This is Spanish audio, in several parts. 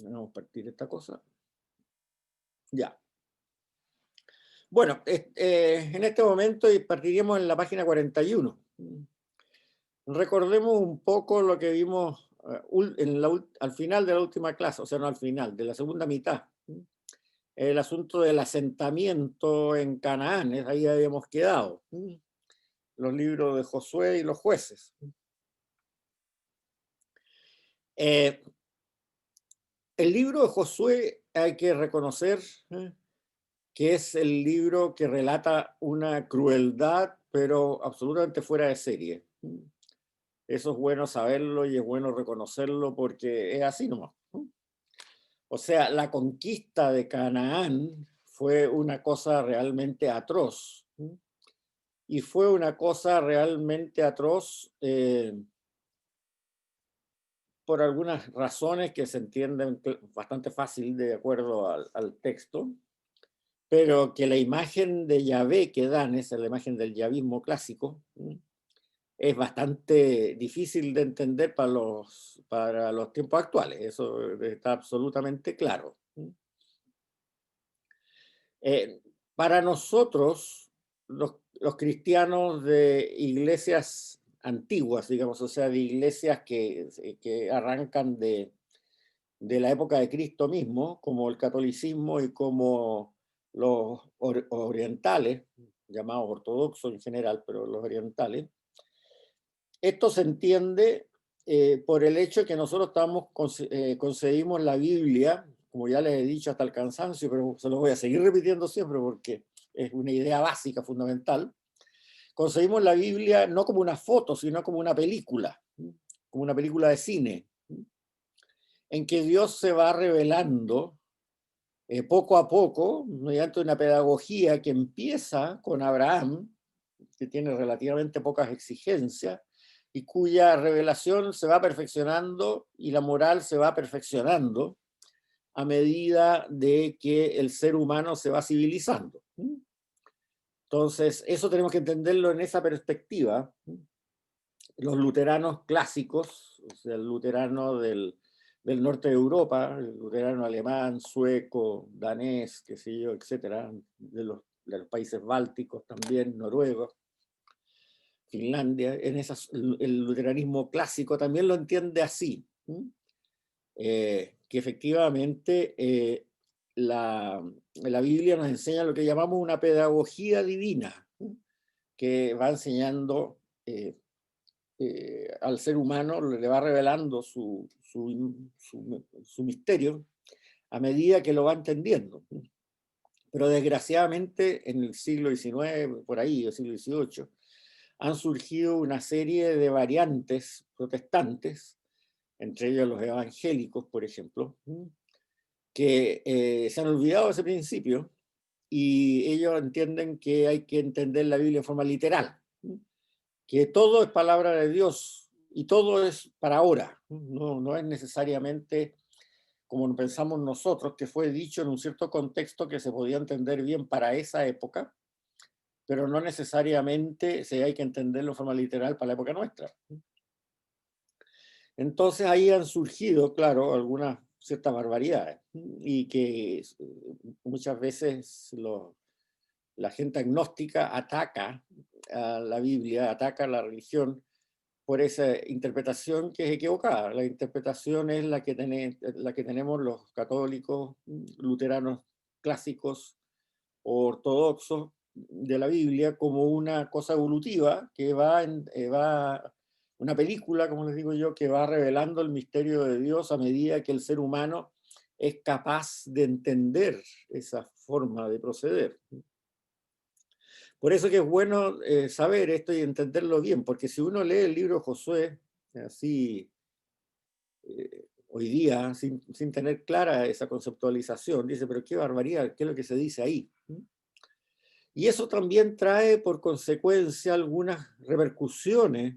Vamos a partir esta cosa. Ya. Bueno, en este momento partiríamos en la página 41. Recordemos un poco lo que vimos al final de la última clase, o sea, no al final, de la segunda mitad. El asunto del asentamiento en Canaán, ahí habíamos quedado. Los libros de Josué y los jueces. El libro de Josué hay que reconocer que es el libro que relata una crueldad, pero absolutamente fuera de serie. Eso es bueno saberlo y es bueno reconocerlo porque es así nomás. O sea, la conquista de Canaán fue una cosa realmente atroz. Y fue una cosa realmente atroz por algunas razones que se entienden bastante fácil de acuerdo al texto, pero que la imagen de Yahvé que dan, esa es la imagen del yavismo clásico, es bastante difícil de entender para los tiempos actuales, eso está absolutamente claro. Para nosotros, los cristianos de iglesias antiguas, digamos, o sea, de iglesias que arrancan de la época de Cristo mismo, como el catolicismo y como los orientales, llamados ortodoxos en general, pero los orientales, esto se entiende por el hecho que nosotros concebimos la Biblia, como ya les he dicho hasta el cansancio, pero se lo voy a seguir repitiendo siempre porque es una idea básica, fundamental. Concebimos la Biblia no como una foto, sino como una película de cine, en que Dios se va revelando poco a poco, mediante una pedagogía que empieza con Abraham, que tiene relativamente pocas exigencias, y cuya revelación se va perfeccionando y la moral se va perfeccionando a medida de que el ser humano se va civilizando. Entonces, eso tenemos que entenderlo en esa perspectiva. Los luteranos clásicos, o sea, el luterano del norte de Europa, el luterano alemán, sueco, danés, qué sé yo, etcétera, de los países bálticos también, noruegos, Finlandia, el luteranismo clásico también lo entiende así, que efectivamente la Biblia nos enseña lo que llamamos una pedagogía divina, que va enseñando al ser humano, le va revelando su misterio a medida que lo va entendiendo. Pero desgraciadamente en el siglo XIX, por ahí, el siglo XVIII, han surgido una serie de variantes protestantes, entre ellos los evangélicos, por ejemplo, que se han olvidado de ese principio y ellos entienden que hay que entender la Biblia en forma literal, que todo es palabra de Dios y todo es para ahora, no es necesariamente como pensamos nosotros, que fue dicho en un cierto contexto que se podía entender bien para esa época, pero no necesariamente se hay que entenderlo de forma literal para la época nuestra. Entonces ahí han surgido, claro, algunas ciertas barbaridades y que muchas veces la gente agnóstica ataca a la Biblia, ataca a la religión por esa interpretación que es equivocada. La interpretación es la que tenemos los católicos, luteranos clásicos o ortodoxos de la Biblia como una cosa evolutiva que va una película, como les digo yo, que va revelando el misterio de Dios a medida que el ser humano es capaz de entender esa forma de proceder. Por eso que es bueno saber esto y entenderlo bien, porque si uno lee el libro de Josué, así hoy día, sin tener clara esa conceptualización, dice, pero qué barbaridad, qué es lo que se dice ahí. Y eso también trae por consecuencia algunas repercusiones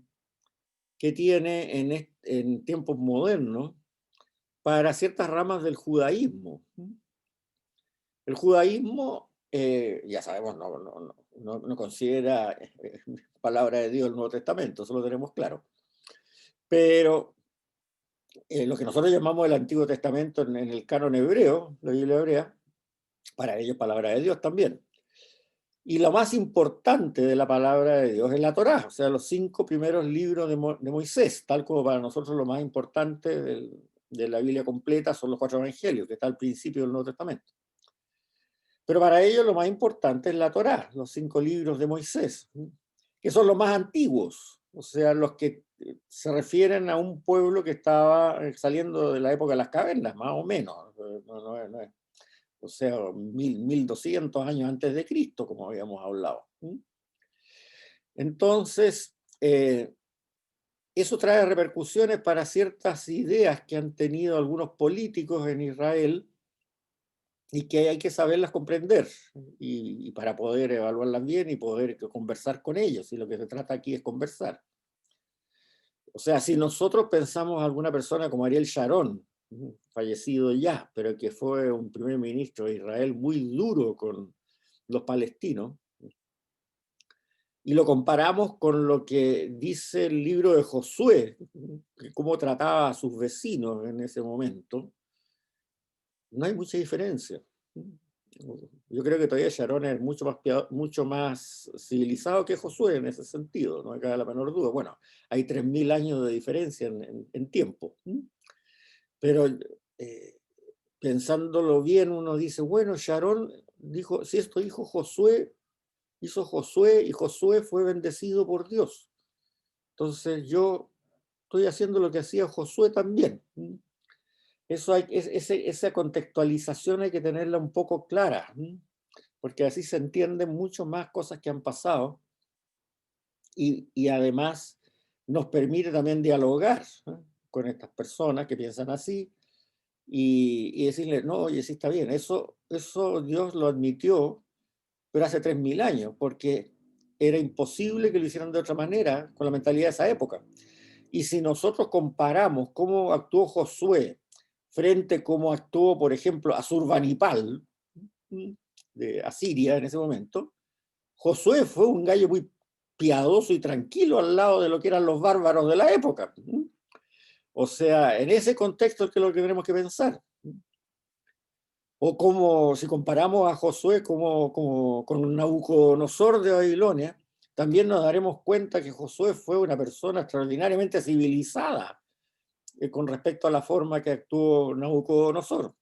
que tiene en tiempos modernos para ciertas ramas del judaísmo. El judaísmo, ya sabemos, no considera palabra de Dios el Nuevo Testamento, eso lo tenemos claro. Pero lo que nosotros llamamos el Antiguo Testamento en el canon hebreo, la Biblia hebrea, para ellos palabra de Dios también. Y lo más importante de la palabra de Dios es la Torá, o sea, los 5 primeros libros de Moisés, tal como para nosotros lo más importante de la Biblia completa son los 4 evangelios, que está al principio del Nuevo Testamento. Pero para ellos lo más importante es la Torá, los 5 libros de Moisés, que son los más antiguos, o sea, los que se refieren a un pueblo que estaba saliendo de la época de las cavernas, más o menos. No es, o sea, 1200 años antes de Cristo, como habíamos hablado. Entonces, eso trae repercusiones para ciertas ideas que han tenido algunos políticos en Israel y que hay que saberlas comprender y para poder evaluarlas bien y poder conversar con ellos. Y lo que se trata aquí es conversar. O sea, si nosotros pensamos a alguna persona como Ariel Sharon, fallecido ya, pero que fue un primer ministro de Israel muy duro con los palestinos, y lo comparamos con lo que dice el libro de Josué, cómo trataba a sus vecinos en ese momento, no hay mucha diferencia. Yo creo que todavía Sharon es mucho más civilizado que Josué en ese sentido, no me cabe la menor duda. Bueno, hay 3000 años de diferencia en tiempo. Pero pensándolo bien, uno dice, bueno, Sharon dijo, si esto hizo Josué y Josué fue bendecido por Dios. Entonces yo estoy haciendo lo que hacía Josué también. Esa contextualización hay que tenerla un poco clara, porque así se entienden mucho más cosas que han pasado y además nos permite también dialogar con estas personas que piensan así y decirles, no, oye, sí está bien, eso Dios lo admitió, pero hace 3000 años, porque era imposible que lo hicieran de otra manera con la mentalidad de esa época. Y si nosotros comparamos cómo actuó Josué frente a cómo actuó, por ejemplo, Asurbanipal de Asiria en ese momento, Josué fue un gallo muy piadoso y tranquilo al lado de lo que eran los bárbaros de la época. O sea, en ese contexto es que lo que tenemos que pensar. O como si comparamos a Josué con Nabucodonosor de Babilonia, también nos daremos cuenta que Josué fue una persona extraordinariamente civilizada con respecto a la forma que actuó Nabucodonosor.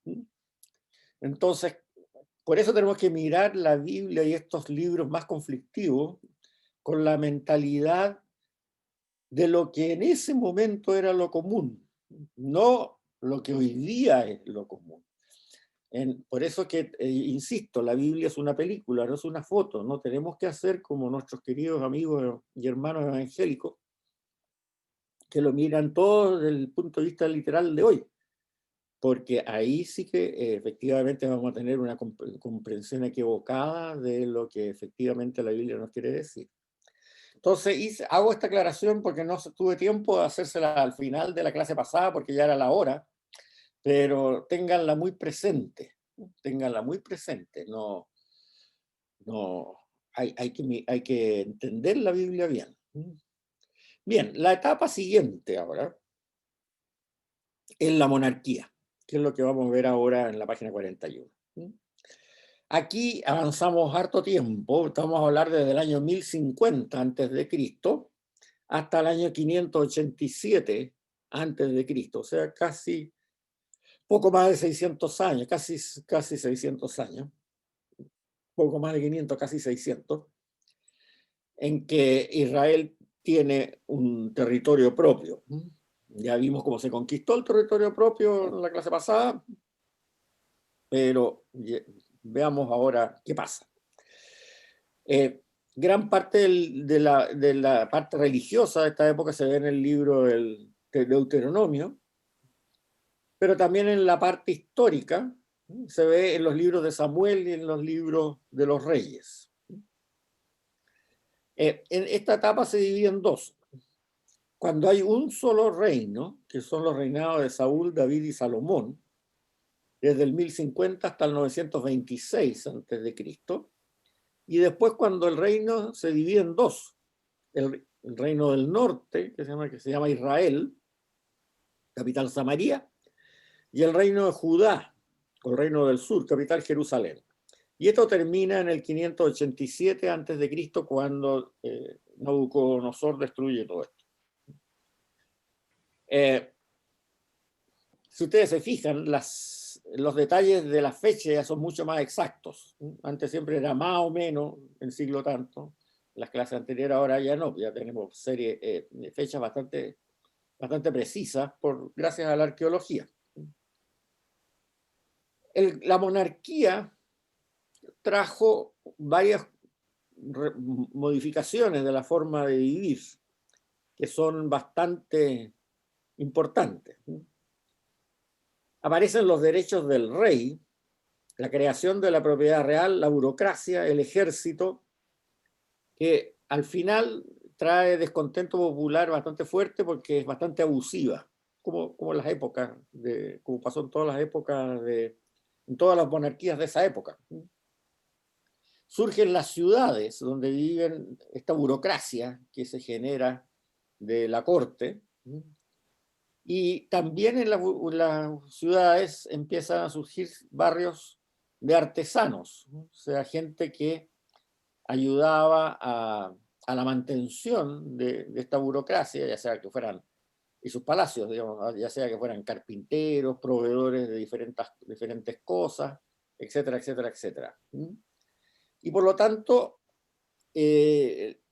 Entonces, por eso tenemos que mirar la Biblia y estos libros más conflictivos con la mentalidad de lo que en ese momento era lo común, no lo que hoy día es lo común. Por eso que, insisto, la Biblia es una película, no es una foto. No tenemos que hacer como nuestros queridos amigos y hermanos evangélicos, que lo miran todo desde el punto de vista literal de hoy, porque ahí sí que efectivamente vamos a tener una comprensión equivocada de lo que efectivamente la Biblia nos quiere decir. Entonces hago esta aclaración porque no tuve tiempo de hacérsela al final de la clase pasada, porque ya era la hora, pero ténganla muy presente, no, hay que entender la Biblia bien. Bien, la etapa siguiente ahora es la monarquía, que es lo que vamos a ver ahora en la página 41. Aquí avanzamos harto tiempo, estamos a hablar desde el año 1050 antes de Cristo hasta el año 587 antes de Cristo, o sea, casi poco más de 600 años, casi 600 años, poco más de 500, casi 600, en que Israel tiene un territorio propio. Ya vimos cómo se conquistó el territorio propio en la clase pasada, pero veamos ahora qué pasa. Gran parte de la parte religiosa de esta época se ve en el libro del Deuteronomio, pero también en la parte histórica se ve en los libros de Samuel y en los libros de los reyes. En esta etapa se divide en dos. Cuando hay un solo reino, que son los reinados de Saúl, David y Salomón, desde el 1050 hasta el 926 a.C., y después cuando el reino se divide en dos, el reino del norte, que se llama Israel, capital Samaria, y el reino de Judá, o el reino del sur, capital Jerusalén. Y esto termina en el 587 a.C., cuando Nabucodonosor destruye todo esto. Si ustedes se fijan, los detalles de la fecha ya son mucho más exactos. Antes siempre era más o menos el siglo tanto. Las clases anteriores ahora ya no, ya tenemos fechas bastante precisas gracias a la arqueología. La monarquía trajo varias modificaciones de la forma de vivir que son bastante importantes. Aparecen los derechos del rey, la creación de la propiedad real, la burocracia, el ejército, que al final trae descontento popular bastante fuerte porque es bastante abusiva, como las épocas, como pasó en todas las épocas, en todas las monarquías de esa época. Surgen las ciudades donde viven esta burocracia que se genera de la corte, y también en las ciudades empiezan a surgir barrios de artesanos, o sea, gente que ayudaba a la mantención de esta burocracia, ya sea que fueran, y sus palacios, digamos, ya sea que fueran carpinteros, proveedores de diferentes cosas, etcétera, etcétera, etcétera. Y por lo tanto,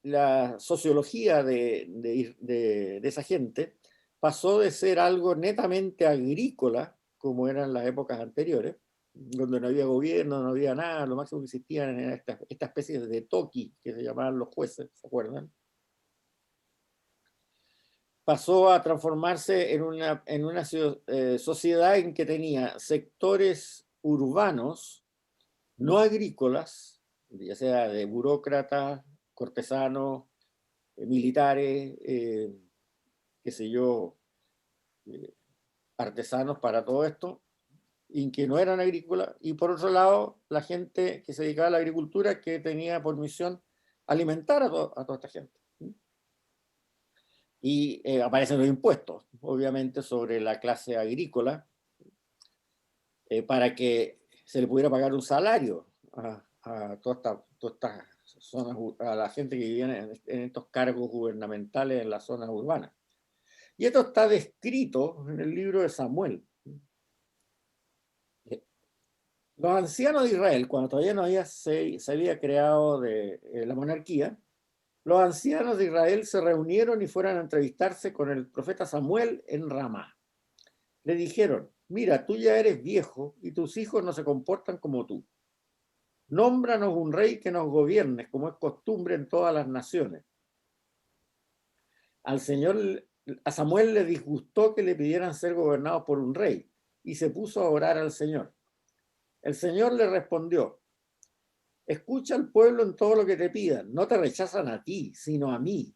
la sociología de esa gente pasó de ser algo netamente agrícola, como eran las épocas anteriores, donde no había gobierno, no había nada, lo máximo que existían eran esta especie de toqui que se llamaban los jueces, ¿se acuerdan? Pasó a transformarse en una sociedad en que tenía sectores urbanos, no agrícolas, ya sea de burócratas, cortesanos, militares, qué sé yo, artesanos para todo esto, y que no eran agrícolas, y por otro lado, la gente que se dedicaba a la agricultura, que tenía por misión alimentar a toda esta gente. Y aparecen los impuestos, obviamente, sobre la clase agrícola, para que se le pudiera pagar un salario a toda esta zonas, a la gente que vivía en estos cargos gubernamentales en las zonas urbanas. Y esto está descrito en el libro de Samuel. Los ancianos de Israel, cuando todavía no se había creado la monarquía, los ancianos de Israel se reunieron y fueron a entrevistarse con el profeta Samuel en Ramá. Le dijeron: mira, tú ya eres viejo y tus hijos no se comportan como tú. Nómbranos un rey que nos gobierne, como es costumbre en todas las naciones. A Samuel le disgustó que le pidieran ser gobernados por un rey y se puso a orar al Señor. El Señor le respondió: escucha al pueblo en todo lo que te pidan. No te rechazan a ti, sino a mí.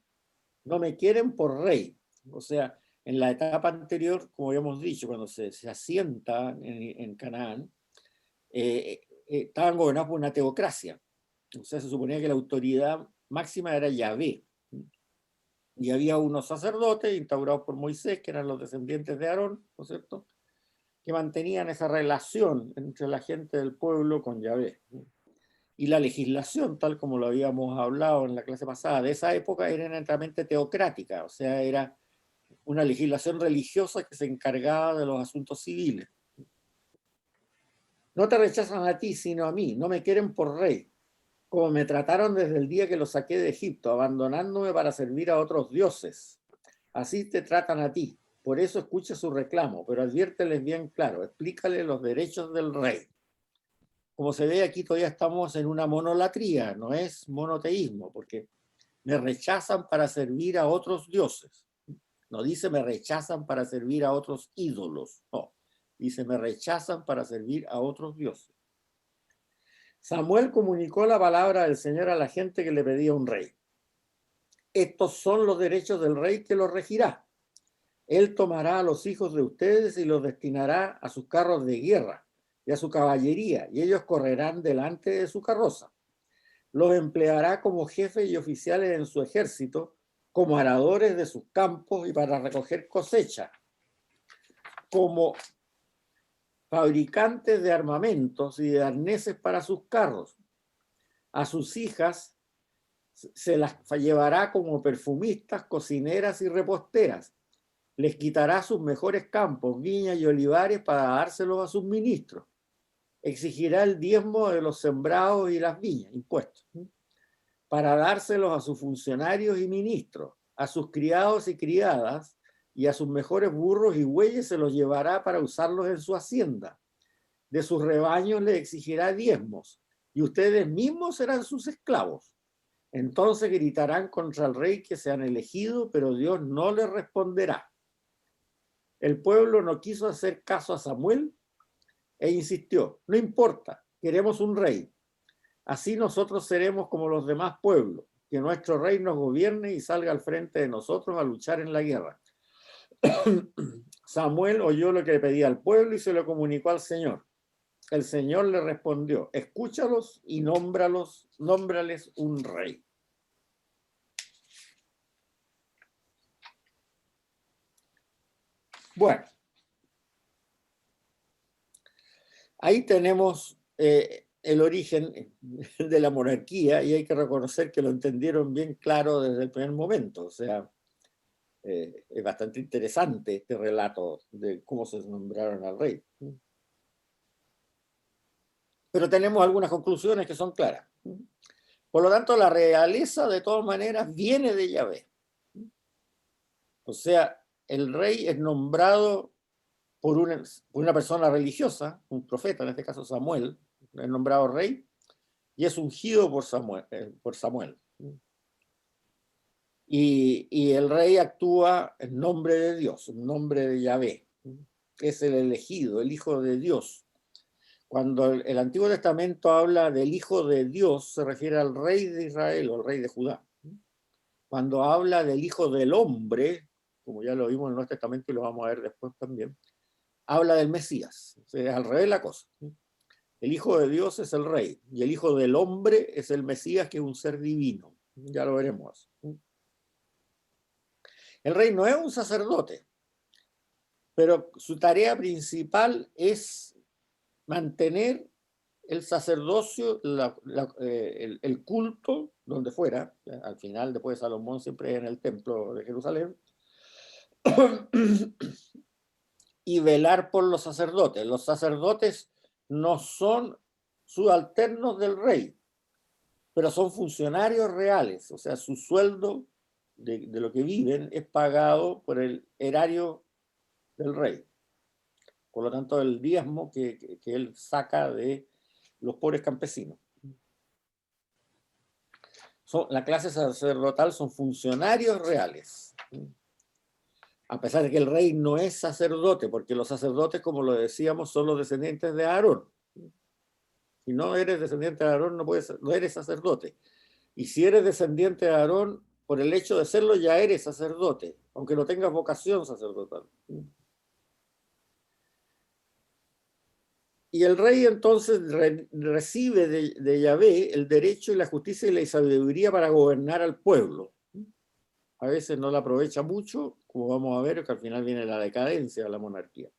No me quieren por rey. O sea, en la etapa anterior, como habíamos dicho, cuando se asienta en Canaán, estaban gobernados por una teocracia. O sea, se suponía que la autoridad máxima era Yahvé. Y había unos sacerdotes instaurados por Moisés, que eran los descendientes de Aarón, ¿no es cierto?, que mantenían esa relación entre la gente del pueblo con Yahvé. Y la legislación, tal como lo habíamos hablado en la clase pasada, de esa época era netamente teocrática, o sea, era una legislación religiosa que se encargaba de los asuntos civiles. No te rechazan a ti, sino a mí, no me quieren por rey, como me trataron desde el día que los saqué de Egipto, abandonándome para servir a otros dioses. Así te tratan a ti. Por eso escucha su reclamo, pero adviérteles bien claro, explícale los derechos del rey. Como se ve aquí, todavía estamos en una monolatría, no es monoteísmo, porque me rechazan para servir a otros dioses. No dice me rechazan para servir a otros ídolos, no. Dice me rechazan para servir a otros dioses. Samuel comunicó la palabra del Señor a la gente que le pedía un rey. Estos son los derechos del rey que los regirá. Él tomará a los hijos de ustedes y los destinará a sus carros de guerra y a su caballería, y ellos correrán delante de su carroza. Los empleará como jefes y oficiales en su ejército, como aradores de sus campos y para recoger cosecha. como fabricantes de armamentos y de arneses para sus carros. A sus hijas se las llevará como perfumistas, cocineras y reposteras. Les quitará sus mejores campos, viñas y olivares para dárselos a sus ministros. Exigirá el diezmo de los sembrados y las viñas, impuestos, para dárselos a sus funcionarios y ministros, a sus criados y criadas, y a sus mejores burros y bueyes se los llevará para usarlos en su hacienda. De sus rebaños les exigirá diezmos, y ustedes mismos serán sus esclavos. Entonces gritarán contra el rey que se han elegido, pero Dios no les responderá. El pueblo no quiso hacer caso a Samuel e insistió: no importa, queremos un rey. Así nosotros seremos como los demás pueblos, que nuestro rey nos gobierne y salga al frente de nosotros a luchar en la guerra. Samuel oyó lo que le pedía al pueblo y se lo comunicó al Señor. El Señor le respondió: escúchalos y nómbrales un rey. Bueno, ahí tenemos el origen de la monarquía, y hay que reconocer que lo entendieron bien claro desde el primer momento. O sea, es bastante interesante este relato de cómo se nombraron al rey. Pero tenemos algunas conclusiones que son claras. Por lo tanto, la realeza de todas maneras viene de Yahvé. O sea, el rey es nombrado por una persona religiosa, un profeta, en este caso Samuel, es nombrado rey, y es ungido por Samuel. Y el rey actúa en nombre de Dios, en nombre de Yahvé. Es el elegido, el Hijo de Dios. Cuando el Antiguo Testamento habla del Hijo de Dios, se refiere al rey de Israel o al rey de Judá. Cuando habla del Hijo del Hombre, como ya lo vimos en el Nuevo Testamento y lo vamos a ver después también, habla del Mesías. O sea, es al revés la cosa. El Hijo de Dios es el rey y el Hijo del Hombre es el Mesías, que es un ser divino. Ya lo veremos. El rey no es un sacerdote, pero su tarea principal es mantener el sacerdocio, el culto, donde fuera. Al final, después de Salomón, siempre en el templo de Jerusalén, y velar por los sacerdotes. Los sacerdotes no son subalternos del rey, pero son funcionarios reales. O sea, su sueldo de lo que viven es pagado por el erario del rey. Por lo tanto, el diezmo que él saca de los pobres campesinos. La clase sacerdotal son funcionarios reales. A pesar de que el rey no es sacerdote, porque los sacerdotes, como lo decíamos, son los descendientes de Aarón. Si no eres descendiente de Aarón, no eres sacerdote. Y si eres descendiente de Aarón, por el hecho de serlo, ya eres sacerdote, aunque no tengas vocación sacerdotal. Y el rey entonces recibe de Yahvé el derecho y la justicia y la sabiduría para gobernar al pueblo. A veces no la aprovecha mucho, como vamos a ver, que al final viene la decadencia de la monarquía.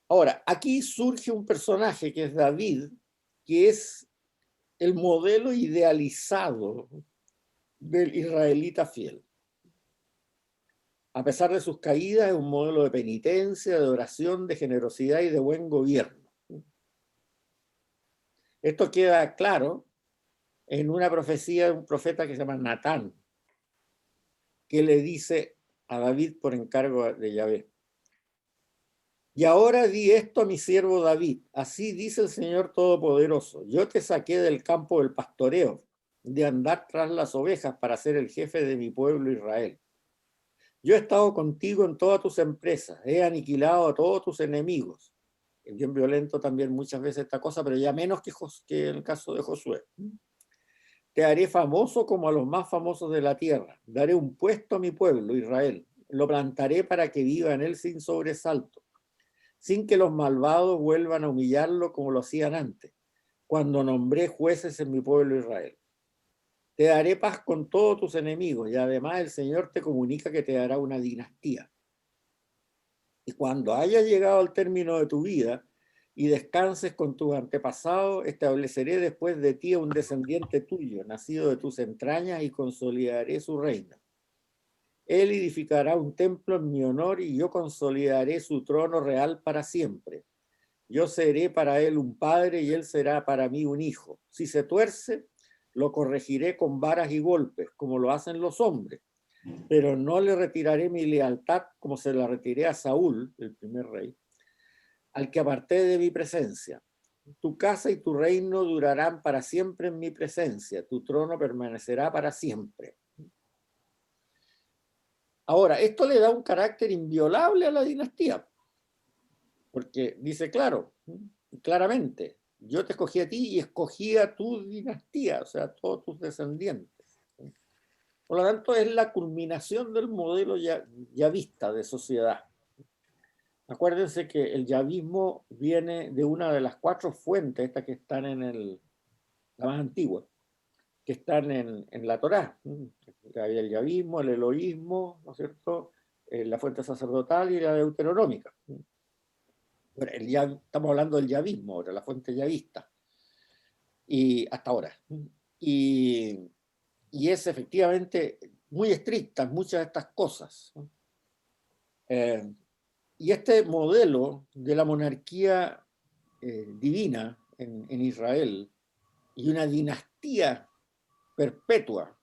Ahora, aquí surge un personaje que es David, que es el modelo idealizado del israelita fiel. A pesar de sus caídas, es un modelo de penitencia, de oración, de generosidad y de buen gobierno. Esto queda claro en una profecía de un profeta que se llama Natán, que le dice a David por encargo de Yahvé: y ahora di esto a mi siervo David: así dice el Señor Todopoderoso, yo te saqué del campo del pastoreo, de andar tras las ovejas, para ser el jefe de mi pueblo Israel. Yo he estado contigo en todas tus empresas, he aniquilado a todos tus enemigos. Es bien violento también muchas veces esta cosa, pero ya menos que en el caso de Josué. Te haré famoso como a los más famosos de la tierra. Daré un puesto a mi pueblo, Israel. Lo plantaré para que viva en él sin sobresalto, sin que los malvados vuelvan a humillarlo como lo hacían antes, cuando nombré jueces en mi pueblo Israel. Te daré paz con todos tus enemigos, y además el Señor te comunica que te dará una dinastía. Y cuando hayas llegado al término de tu vida y descanses con tus antepasados, estableceré después de ti a un descendiente tuyo, nacido de tus entrañas, y consolidaré su reino. Él edificará un templo en mi honor y yo consolidaré su trono real para siempre. Yo seré para él un padre y él será para mí un hijo. Si se tuerce, lo corregiré con varas y golpes, como lo hacen los hombres. Pero no le retiraré mi lealtad como se la retiré a Saúl, el primer rey, al que aparté de mi presencia. Tu casa y tu reino durarán para siempre en mi presencia. Tu trono permanecerá para siempre. Ahora, esto le da un carácter inviolable a la dinastía, porque dice claramente, yo te escogí a ti y escogí a tu dinastía, o sea, a todos tus descendientes. Por lo tanto, es la culminación del modelo yavista de sociedad. Acuérdense que el yavismo viene de una de las 4 fuentes, estas que están la más antigua, que están en la Torá. El yavismo, el eloísmo, ¿no es cierto? La fuente sacerdotal y la deuteronómica. Bueno, estamos hablando del yavismo ahora, la fuente yavista, y hasta ahora. Y es efectivamente muy estricta en muchas de estas cosas. Y este modelo de la monarquía divina en Israel y una dinastía perpetua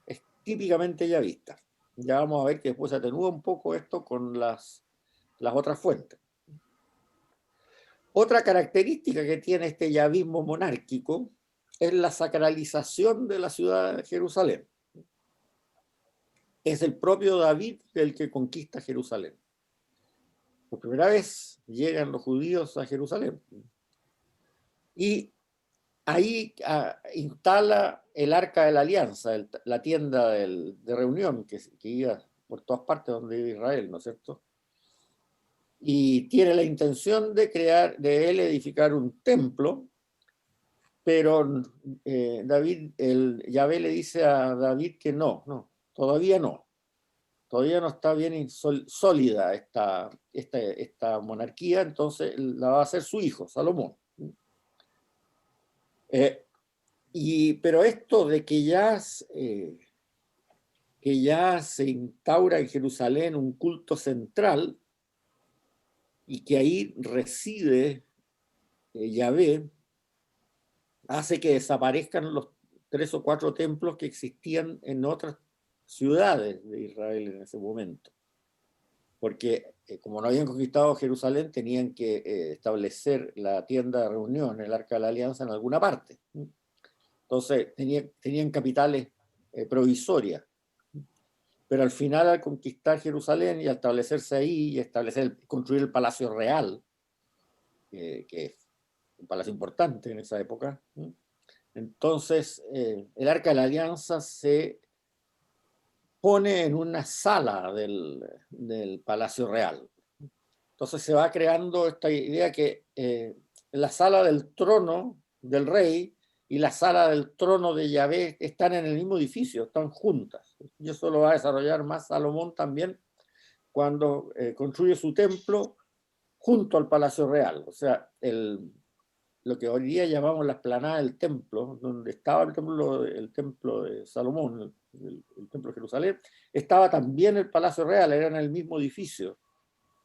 es típicamente yavista. Ya vamos a ver que después se atenúa un poco esto con las otras fuentes. Otra característica que tiene este yavismo monárquico es la sacralización de la ciudad de Jerusalén. Es el propio David el que conquista Jerusalén. Por primera vez llegan los judíos a Jerusalén. Y ahí instala el Arca de la Alianza, la tienda de reunión que iba por todas partes donde iba Israel, ¿no es cierto? Y tiene la intención de él edificar un templo, pero Yahvé le dice a David que todavía no. Todavía no está bien sólida esta monarquía, entonces la va a hacer su hijo, Salomón. Pero esto de que ya se instaura en Jerusalén un culto central y que ahí reside Yahvé, hace que desaparezcan los 3 o 4 templos que existían en otras ciudades de Israel en ese momento. Porque como no habían conquistado Jerusalén, tenían que establecer la tienda de reunión, el Arca de la Alianza, en alguna parte. Entonces tenían capitales provisorias. Pero al final, al conquistar Jerusalén y al establecerse ahí y construir el Palacio Real, que es un palacio importante en esa época, entonces el Arca de la Alianza se pone en una sala del Palacio Real. Entonces se va creando esta idea que la sala del trono del rey y la sala del trono de Yahvé están en el mismo edificio, están juntas. Y eso lo va a desarrollar más Salomón también cuando construye su templo junto al Palacio Real. O sea, lo que hoy día llamamos la explanada del templo, donde estaba el templo de Salomón, el templo de Jerusalén, estaba también el Palacio Real, eran en el mismo edificio,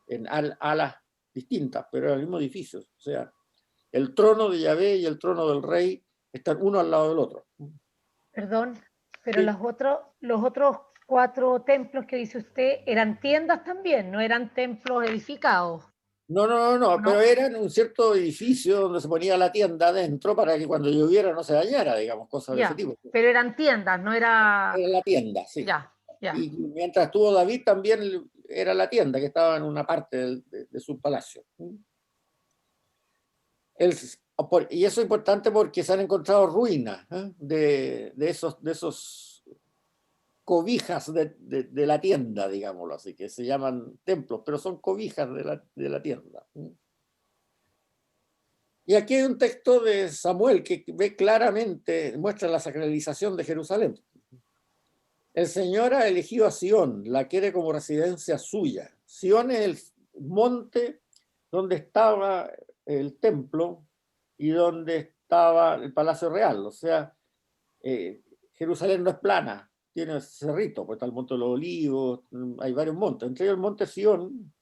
en alas distintas, pero era el mismo edificio. O sea, el trono de Yahvé y el trono del rey están uno al lado del otro. Perdón, pero Sí. los otros 4 templos que dice usted eran tiendas también, no eran templos edificados. No, pero ¿No? eran un cierto edificio donde se ponía la tienda adentro para que cuando lloviera no se dañara, digamos, cosas de ese Ya, tipo. pero eran tiendas, no era... Era la tienda, sí. Ya, ya. Y mientras estuvo David también era la tienda que estaba en una parte de su palacio. Y eso es importante porque se han encontrado ruinas de esos cobijas de la tienda, digámoslo así, que se llaman templos, pero son cobijas de la tienda. Y aquí hay un texto de Samuel que ve claramente, muestra la sacralización de Jerusalén. El Señor ha elegido a Sión, la quiere como residencia suya. Sión es monte donde estaba el templo y donde estaba el Palacio Real. O sea, Jerusalén no es plana, tiene cerrito, pues está el Monte de los Olivos, hay varios montes. Entre ellos el Monte Sión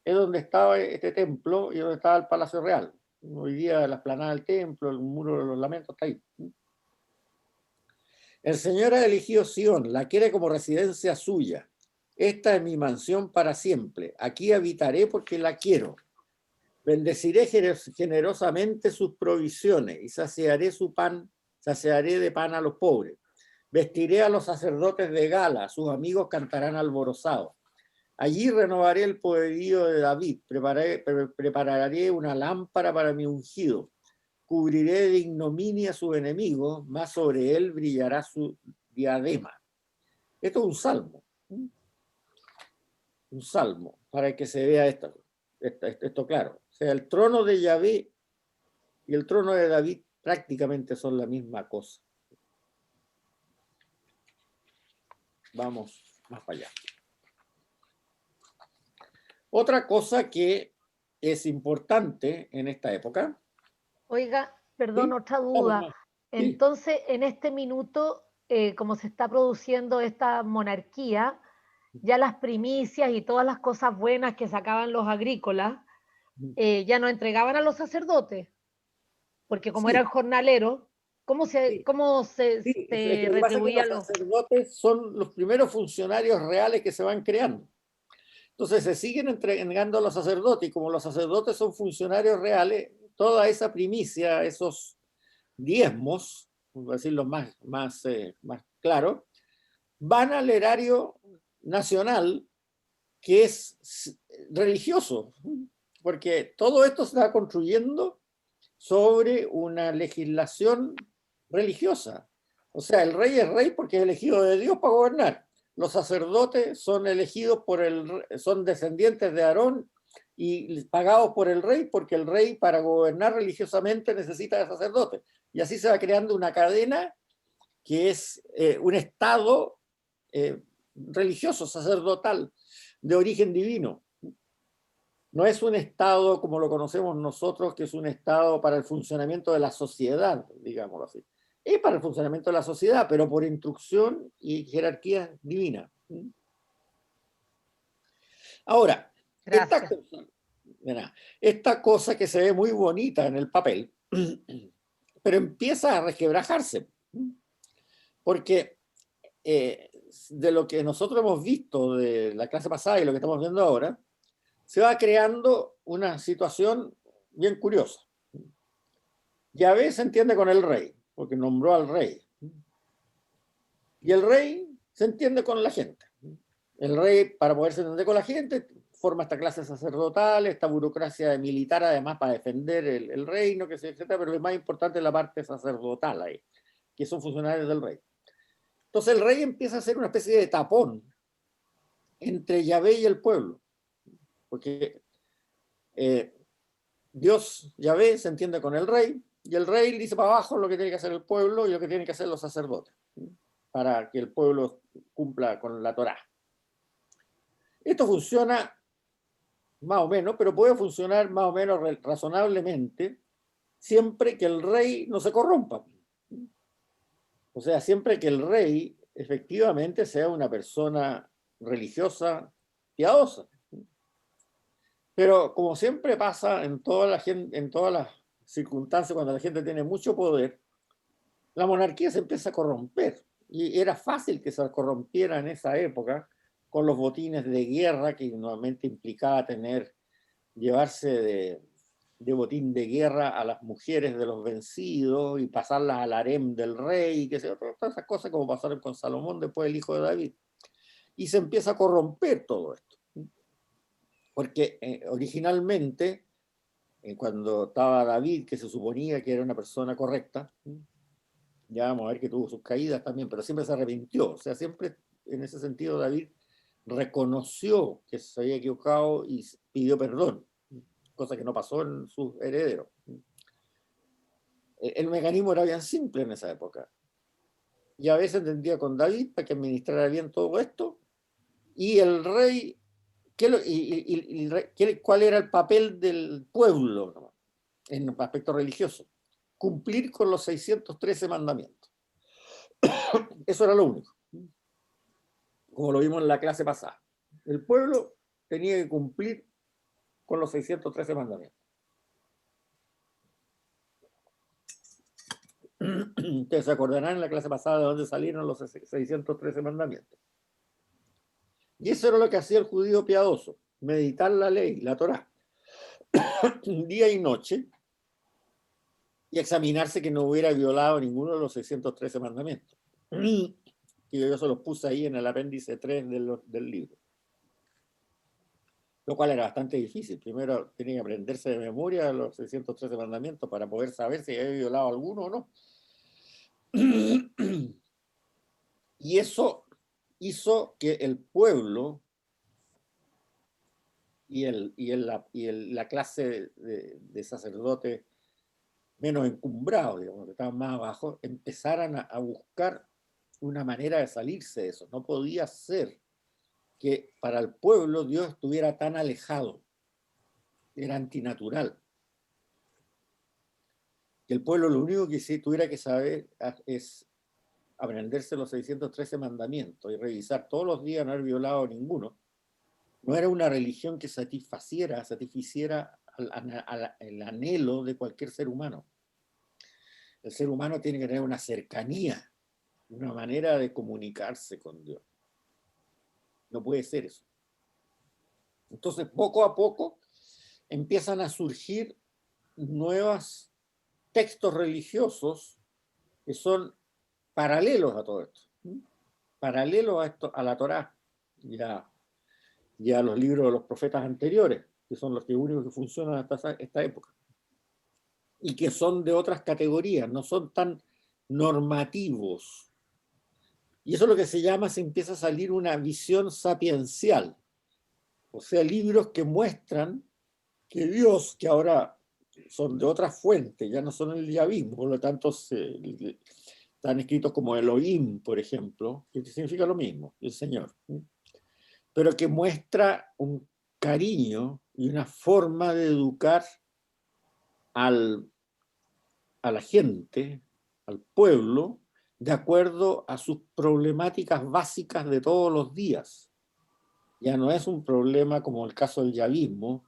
es donde estaba este templo y donde estaba el Palacio Real. Hoy día la explanada del templo, el Muro de los Lamentos está ahí. El Señor ha elegido Sión, la quiere como residencia suya. Esta es mi mansión para siempre. Aquí habitaré porque la quiero. Bendeciré generosamente sus provisiones y saciaré de pan a los pobres. Vestiré a los sacerdotes de gala, sus amigos cantarán alborozados. Allí renovaré el poderío de David, prepararé una lámpara para mi ungido. Cubriré de ignominia a sus enemigos, más sobre él brillará su diadema. Esto es un salmo, para que se vea esto claro. O sea, el trono de Yahvé y el trono de David prácticamente son la misma cosa. Vamos más para allá. Otra cosa que es importante en esta época. Oiga, perdón, ¿Sí? otra duda. Sí. Entonces, en este minuto, como se está produciendo esta monarquía, ya las primicias y todas las cosas buenas que sacaban los agrícolas, ya no entregaban a los sacerdotes, porque como Sí, eran jornaleros, sí. cómo Sí, es que se lo que pasa es que los retribuían los... sacerdotes son los primeros funcionarios reales que se van creando. Entonces se siguen entregando a los sacerdotes y como los sacerdotes son funcionarios reales, toda esa primicia, esos diezmos, por decirlo más claro, van al erario nacional que es religioso, porque todo esto se está construyendo sobre una legislación religiosa. O sea, el rey es rey porque es elegido de Dios para gobernar. Los sacerdotes son elegidos son descendientes de Aarón y pagados por el rey porque el rey para gobernar religiosamente necesita de sacerdotes. Y así se va creando una cadena que es un estado religioso, sacerdotal, de origen divino. No es un Estado como lo conocemos nosotros, que es un Estado para el funcionamiento de la sociedad, digámoslo así. Es para el funcionamiento de la sociedad, pero por instrucción y jerarquía divina. Ahora, Gracias. esta cosa que se ve muy bonita en el papel, pero empieza a resquebrajarse, porque de lo que nosotros hemos visto de la clase pasada y lo que estamos viendo ahora, se va creando una situación bien curiosa. Yahvé se entiende con el rey, porque nombró al rey. Y el rey se entiende con la gente. El rey, para poderse entender con la gente, forma esta clase sacerdotal, esta burocracia militar, además, para defender el reino, que se, etcétera, pero lo más importante es la parte sacerdotal ahí, que son funcionarios del rey. Entonces el rey empieza a ser una especie de tapón entre Yahvé y el pueblo, porque Dios, Yahvé, se entiende con el rey, y el rey dice para abajo lo que tiene que hacer el pueblo y lo que tienen que hacer los sacerdotes, para que el pueblo cumpla con la Torá. Esto funciona más o menos, pero puede funcionar más o menos razonablemente siempre que el rey no se corrompa. O sea, siempre que el rey efectivamente sea una persona religiosa, piadosa. Pero como siempre pasa en en todas las circunstancias, cuando la gente tiene mucho poder, la monarquía se empieza a corromper. Y era fácil que se corrompiera en esa época con los botines de guerra que normalmente implicaba llevarse de botín de guerra a las mujeres de los vencidos y pasarlas al harem del rey, y que se, todas esas cosas como pasaron con Salomón, después el hijo de David. Y se empieza a corromper todo esto. Porque originalmente, cuando estaba David, que se suponía que era una persona correcta, ya vamos a ver que tuvo sus caídas también, pero siempre se arrepintió. O sea, siempre en ese sentido David reconoció que se había equivocado y pidió perdón, cosa que no pasó en sus herederos. El mecanismo era bien simple en esa época. Y a veces entendía con David para que administrara bien todo esto, y el rey ¿cuál era el papel del pueblo, ¿no?, en aspecto religioso? Cumplir con los 613 mandamientos. Eso era lo único, como lo vimos en la clase pasada. El pueblo tenía que cumplir con los 613 mandamientos. Ustedes se acordarán en la clase pasada de dónde salieron los 613 mandamientos. Y eso era lo que hacía el judío piadoso: meditar la ley, la Torá, día y noche, y examinarse que no hubiera violado ninguno de los 613 mandamientos. Que yo se los puse ahí en el apéndice 3 del libro. Lo cual era bastante difícil. Primero tenía que aprenderse de memoria los 613 mandamientos para poder saber si había violado alguno o no. Y eso hizo que el pueblo la clase de sacerdotes menos encumbrados, digamos, que estaban más abajo, empezaran a buscar una manera de salirse de eso. No podía ser que para el pueblo Dios estuviera tan alejado. Era antinatural. Que el pueblo lo único que sí tuviera que saber es aprenderse los 613 mandamientos y revisar todos los días no haber violado ninguno. No era una religión que satisficiera el anhelo de cualquier ser humano. El ser humano tiene que tener una cercanía, una manera de comunicarse con Dios. No puede ser eso. Entonces, poco a poco, empiezan a surgir nuevos textos religiosos que son paralelos a todo esto, paralelos a la Torá y a los libros de los profetas anteriores, que son los únicos que funcionan hasta esta época, y que son de otras categorías, no son tan normativos. Y eso es lo que se empieza a salir una visión sapiencial, o sea, libros que muestran que Dios, que ahora son de otra fuente, ya no son el yavismo, por lo tanto están escritos como Elohim, por ejemplo, que significa lo mismo, el Señor, pero que muestra un cariño y una forma de educar a la gente, al pueblo, de acuerdo a sus problemáticas básicas de todos los días. Ya no es un problema como el caso del yavismo,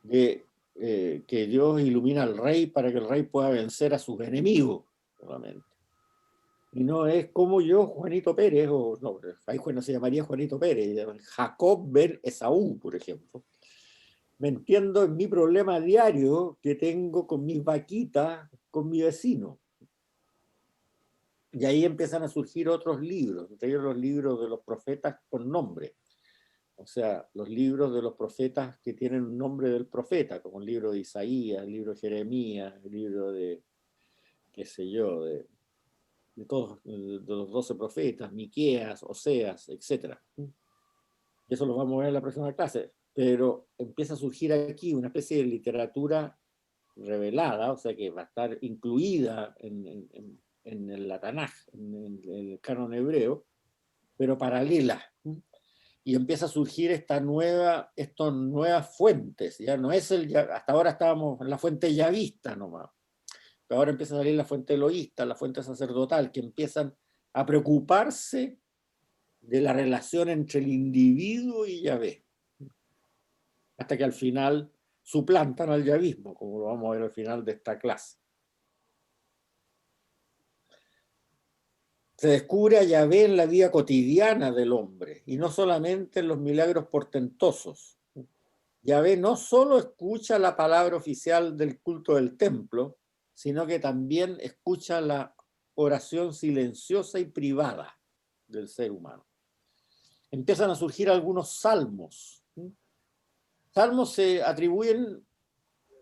de que Dios ilumina al rey para que el rey pueda vencer a sus enemigos, solamente. Y no es como yo, Juanito Pérez, o no, ahí no se llamaría Juanito Pérez, Jacob Ben Esaú, por ejemplo. Me entiendo en mi problema diario que tengo con mis vaquitas, con mi vecino. Y ahí empiezan a surgir otros libros, entre ellos los libros de los profetas con nombre. O sea, los libros de los profetas que tienen un nombre del profeta, como el libro de Isaías, el libro de Jeremías, el libro de, qué sé yo, de todos, de los 12 profetas, Miqueas, Oseas, etc. Y eso lo vamos a ver en la próxima clase. Pero empieza a surgir aquí una especie de literatura revelada, o sea, que va a estar incluida en el Tanaj, en el canon hebreo, pero paralela. Y empieza a surgir estas nuevas fuentes. Ya no es hasta ahora estábamos en la fuente yavista nomás. Pero ahora empieza a salir la fuente eloísta, la fuente sacerdotal, que empiezan a preocuparse de la relación entre el individuo y Yahvé. Hasta que al final suplantan al yavismo, como lo vamos a ver al final de esta clase. Se descubre a Yahvé en la vida cotidiana del hombre, y no solamente en los milagros portentosos. Yahvé no solo escucha la palabra oficial del culto del templo, sino que también escucha la oración silenciosa y privada del ser humano. Empiezan a surgir algunos salmos. Salmos se atribuyen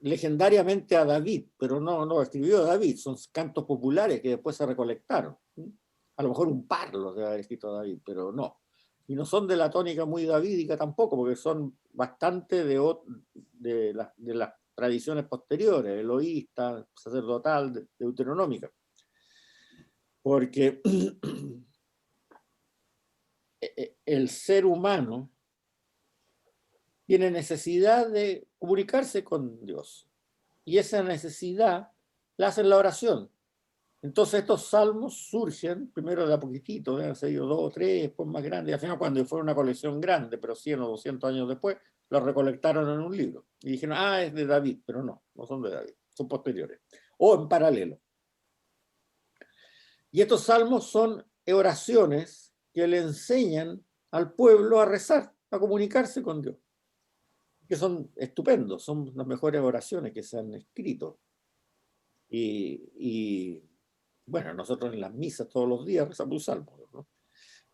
legendariamente a David, pero no escribió David, son cantos populares que después se recolectaron. A lo mejor un par los debe haber escrito David, pero no. Y no son de la tónica muy davídica tampoco, porque son bastante de las tradiciones posteriores, eloísta, sacerdotal, deuteronómica. Porque el ser humano tiene necesidad de comunicarse con Dios. Y esa necesidad la hace en la oración. Entonces estos salmos surgen, primero de a poquitito, han sido 2 o 3, después más grandes, y al final cuando fue una colección grande, pero 100 o 200 años después, los recolectaron en un libro. Y dijeron, es de David, pero no, no son de David, son posteriores. O en paralelo. Y estos salmos son oraciones que le enseñan al pueblo a rezar, a comunicarse con Dios, que son estupendos, son las mejores oraciones que se han escrito. Y bueno, nosotros en las misas todos los días rezamos un salmo, ¿no?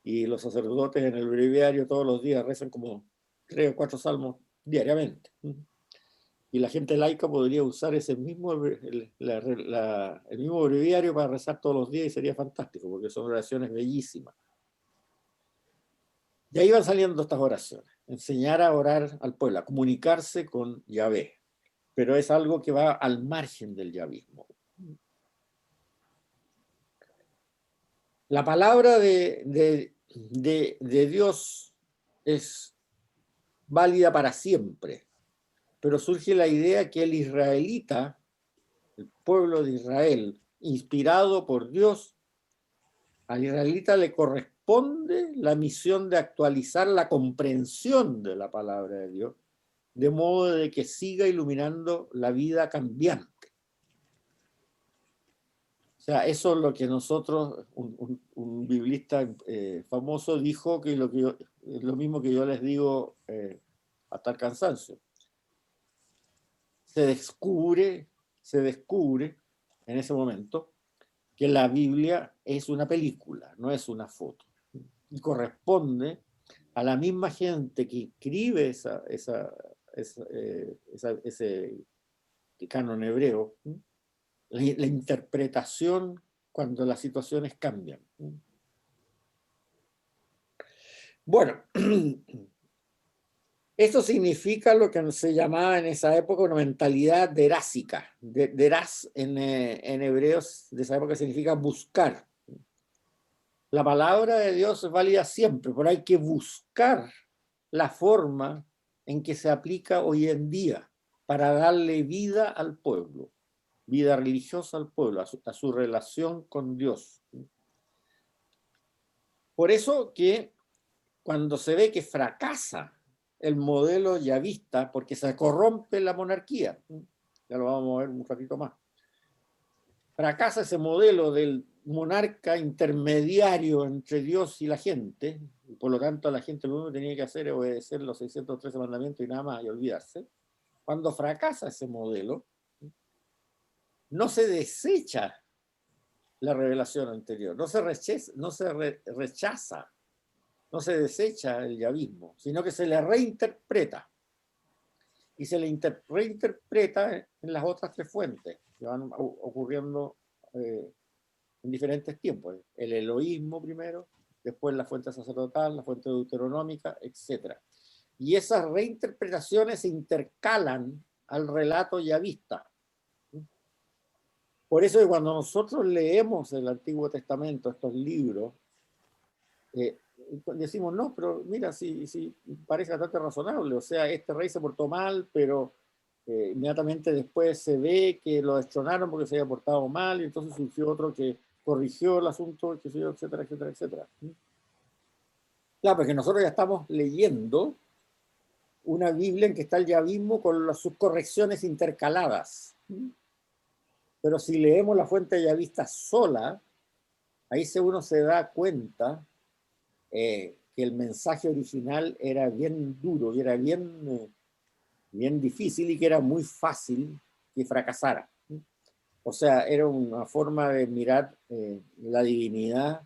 Y los sacerdotes en el breviario todos los días rezan como 3 o 4 salmos diariamente. Y la gente laica podría usar ese mismo, el mismo breviario para rezar todos los días y sería fantástico, porque son oraciones bellísimas. De ahí van saliendo estas oraciones. Enseñar a orar al pueblo, a comunicarse con Yahvé. Pero es algo que va al margen del yavismo. La palabra de Dios es válida para siempre, pero surge la idea que el israelita, el pueblo de Israel, inspirado por Dios, al israelita le corresponde la misión de actualizar la comprensión de la palabra de Dios, de modo de que siga iluminando la vida cambiante. O sea, eso es lo que nosotros, un biblista famoso dijo, que es lo mismo que yo les digo hasta el cansancio. Se descubre en ese momento que la Biblia es una película, no es una foto. Y corresponde a la misma gente que escribe ese canon hebreo, la interpretación cuando las situaciones cambian. Bueno, esto significa lo que se llamaba en esa época una mentalidad derásica. Derás en hebreos de esa época significa buscar. La palabra de Dios es válida siempre, pero hay que buscar la forma en que se aplica hoy en día para darle vida al pueblo, vida religiosa al pueblo, a su relación con Dios. Por eso que cuando se ve que fracasa el modelo yavista, porque se corrompe la monarquía, ya lo vamos a ver un ratito más, fracasa ese modelo del monarca intermediario entre Dios y la gente, y por lo tanto la gente lo único que tenía que hacer es obedecer los 613 mandamientos y nada más y olvidarse. Cuando fracasa ese modelo, no se desecha la revelación anterior, no se rechaza, no se desecha el yavismo, sino que se le reinterpreta. Y se le reinterpreta en las otras 3 fuentes que van ocurriendo en diferentes tiempos. El eloísmo primero, después la fuente sacerdotal, la fuente deuteronómica, etc. Y esas reinterpretaciones se intercalan al relato yavista. Por eso que cuando nosotros leemos el Antiguo Testamento, estos libros, decimos, no, pero mira, si parece bastante razonable, o sea, este rey se portó mal, pero inmediatamente después se ve que lo destronaron porque se había portado mal, y entonces surgió otro que corrigió el asunto, etcétera, etcétera, etcétera. Claro, porque nosotros ya estamos leyendo una Biblia en que está el yavismo con sus correcciones intercaladas. Pero si leemos la fuente yavista sola, ahí uno se da cuenta que el mensaje original era bien duro y era bien difícil y que era muy fácil que fracasara. O sea, era una forma de mirar la divinidad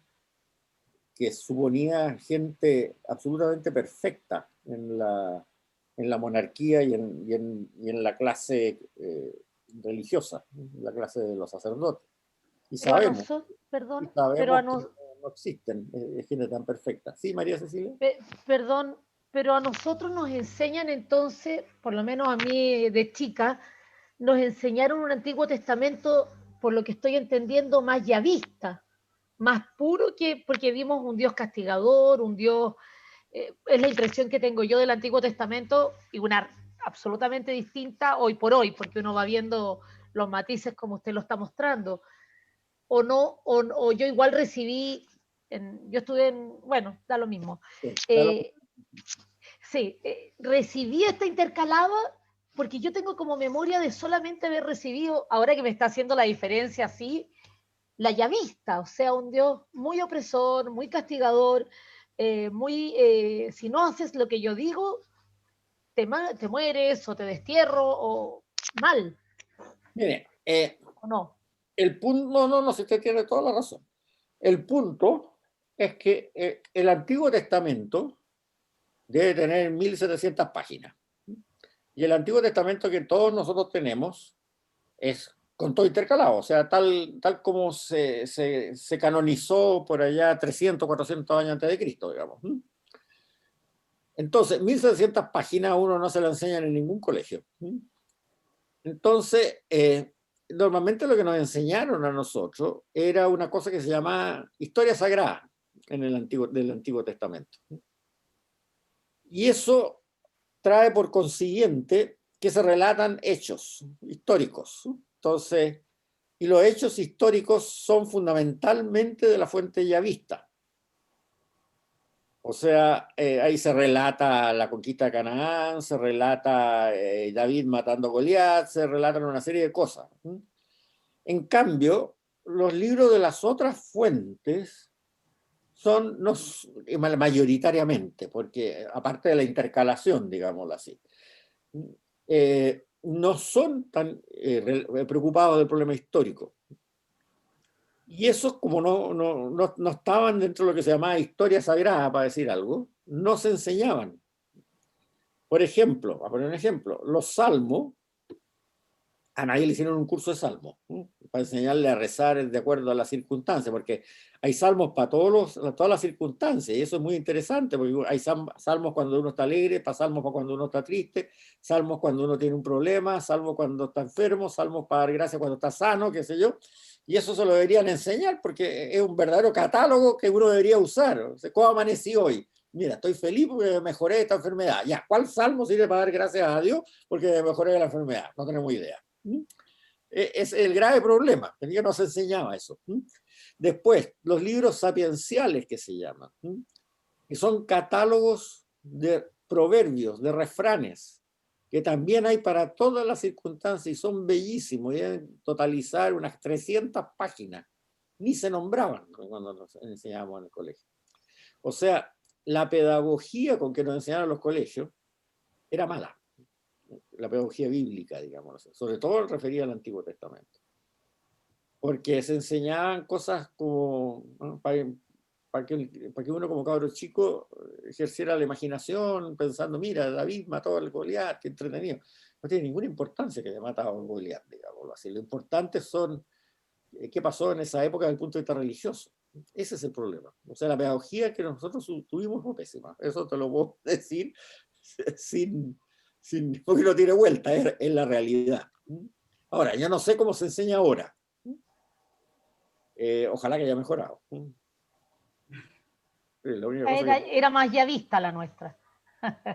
que suponía gente absolutamente perfecta en la monarquía y en la clase religiosa, la clase de los sacerdotes. Y Pero a sabemos, nosotros, perdón, que no existen gente tan perfecta. ¿Sí, María Cecilia? perdón, pero a nosotros nos enseñan entonces, por lo menos a mí de chica, nos enseñaron un Antiguo Testamento, por lo que estoy entendiendo, más yavista, más puro, que porque vimos un Dios castigador, un Dios es la impresión que tengo yo del Antiguo Testamento, y una absolutamente distinta hoy por hoy, porque uno va viendo los matices como usted lo está mostrando. O no, o yo igual recibí, yo estuve en, bueno, da lo mismo. Sí, Sí, recibí esta intercalada porque yo tengo como memoria de solamente haber recibido, ahora que me está haciendo la diferencia así, la llavista, o sea, un Dios muy opresor, muy castigador, si no haces lo que yo digo, te mueres o te destierro o mal, mire, o no. el punto, no, si usted tiene toda la razón. El punto es que el Antiguo Testamento debe tener 1700 páginas. Y el Antiguo Testamento que todos nosotros tenemos es con todo intercalado, o sea, tal como se canonizó por allá 300, 400 años antes de Cristo, digamos. Entonces, 1700 páginas a uno no se lo enseñan en ningún colegio. Entonces, normalmente lo que nos enseñaron a nosotros era una cosa que se llama historia sagrada en del Antiguo Testamento. Y eso trae por consiguiente que se relatan hechos históricos. Entonces, y los hechos históricos son fundamentalmente de la fuente yavista. O sea, ahí se relata la conquista de Canaán, se relata David matando a Goliat, se relatan una serie de cosas. En cambio, los libros de las otras fuentes son no, mayoritariamente, porque aparte de la intercalación, digámoslo así, no son tan preocupados del problema histórico. Y esos, como no estaban dentro de lo que se llamaba historia sagrada, para decir algo, no se enseñaban. Por ejemplo, a poner un ejemplo, los salmos, a nadie le hicieron un curso de salmos, para enseñarle a rezar de acuerdo a las circunstancias, porque hay salmos para todas las circunstancias, y eso es muy interesante, porque hay salmos cuando uno está alegre, salmos para cuando uno está triste, salmos cuando uno tiene un problema, salmos cuando está enfermo, salmos para dar gracias cuando está sano, qué sé yo, y eso se lo deberían enseñar, porque es un verdadero catálogo que uno debería usar. O sea, ¿cómo amanecí hoy? Mira, estoy feliz porque mejoré esta enfermedad. Ya, ¿cuál salmo sirve para dar gracias a Dios porque mejoré la enfermedad? No tenemos idea. Es el grave problema, que no se enseñaba eso. Después, los libros sapienciales que se llaman, que son catálogos de proverbios, de refranes, que también hay para todas las circunstancias y son bellísimos, y deben totalizar unas 300 páginas. Ni se nombraban cuando nos enseñábamos en el colegio. O sea, la pedagogía con que nos enseñaban los colegios era mala. La pedagogía bíblica, digamos, sobre todo referida al Antiguo Testamento. Porque se enseñaban cosas como, ¿no? para que uno como cabro chico ejerciera la imaginación pensando, mira, David mató al Goliat, qué entretenido. No tiene ninguna importancia que haya matado al Goliat, digámoslo así. Lo importante son qué pasó en esa época desde el punto de vista religioso. Ese es el problema. O sea, la pedagogía que nosotros tuvimos fue pésima. Eso te lo puedo decir porque no tiene vuelta, es la realidad. Ahora, yo no sé cómo se enseña ahora. Ojalá que haya mejorado. La única cosa Era más llavista la nuestra.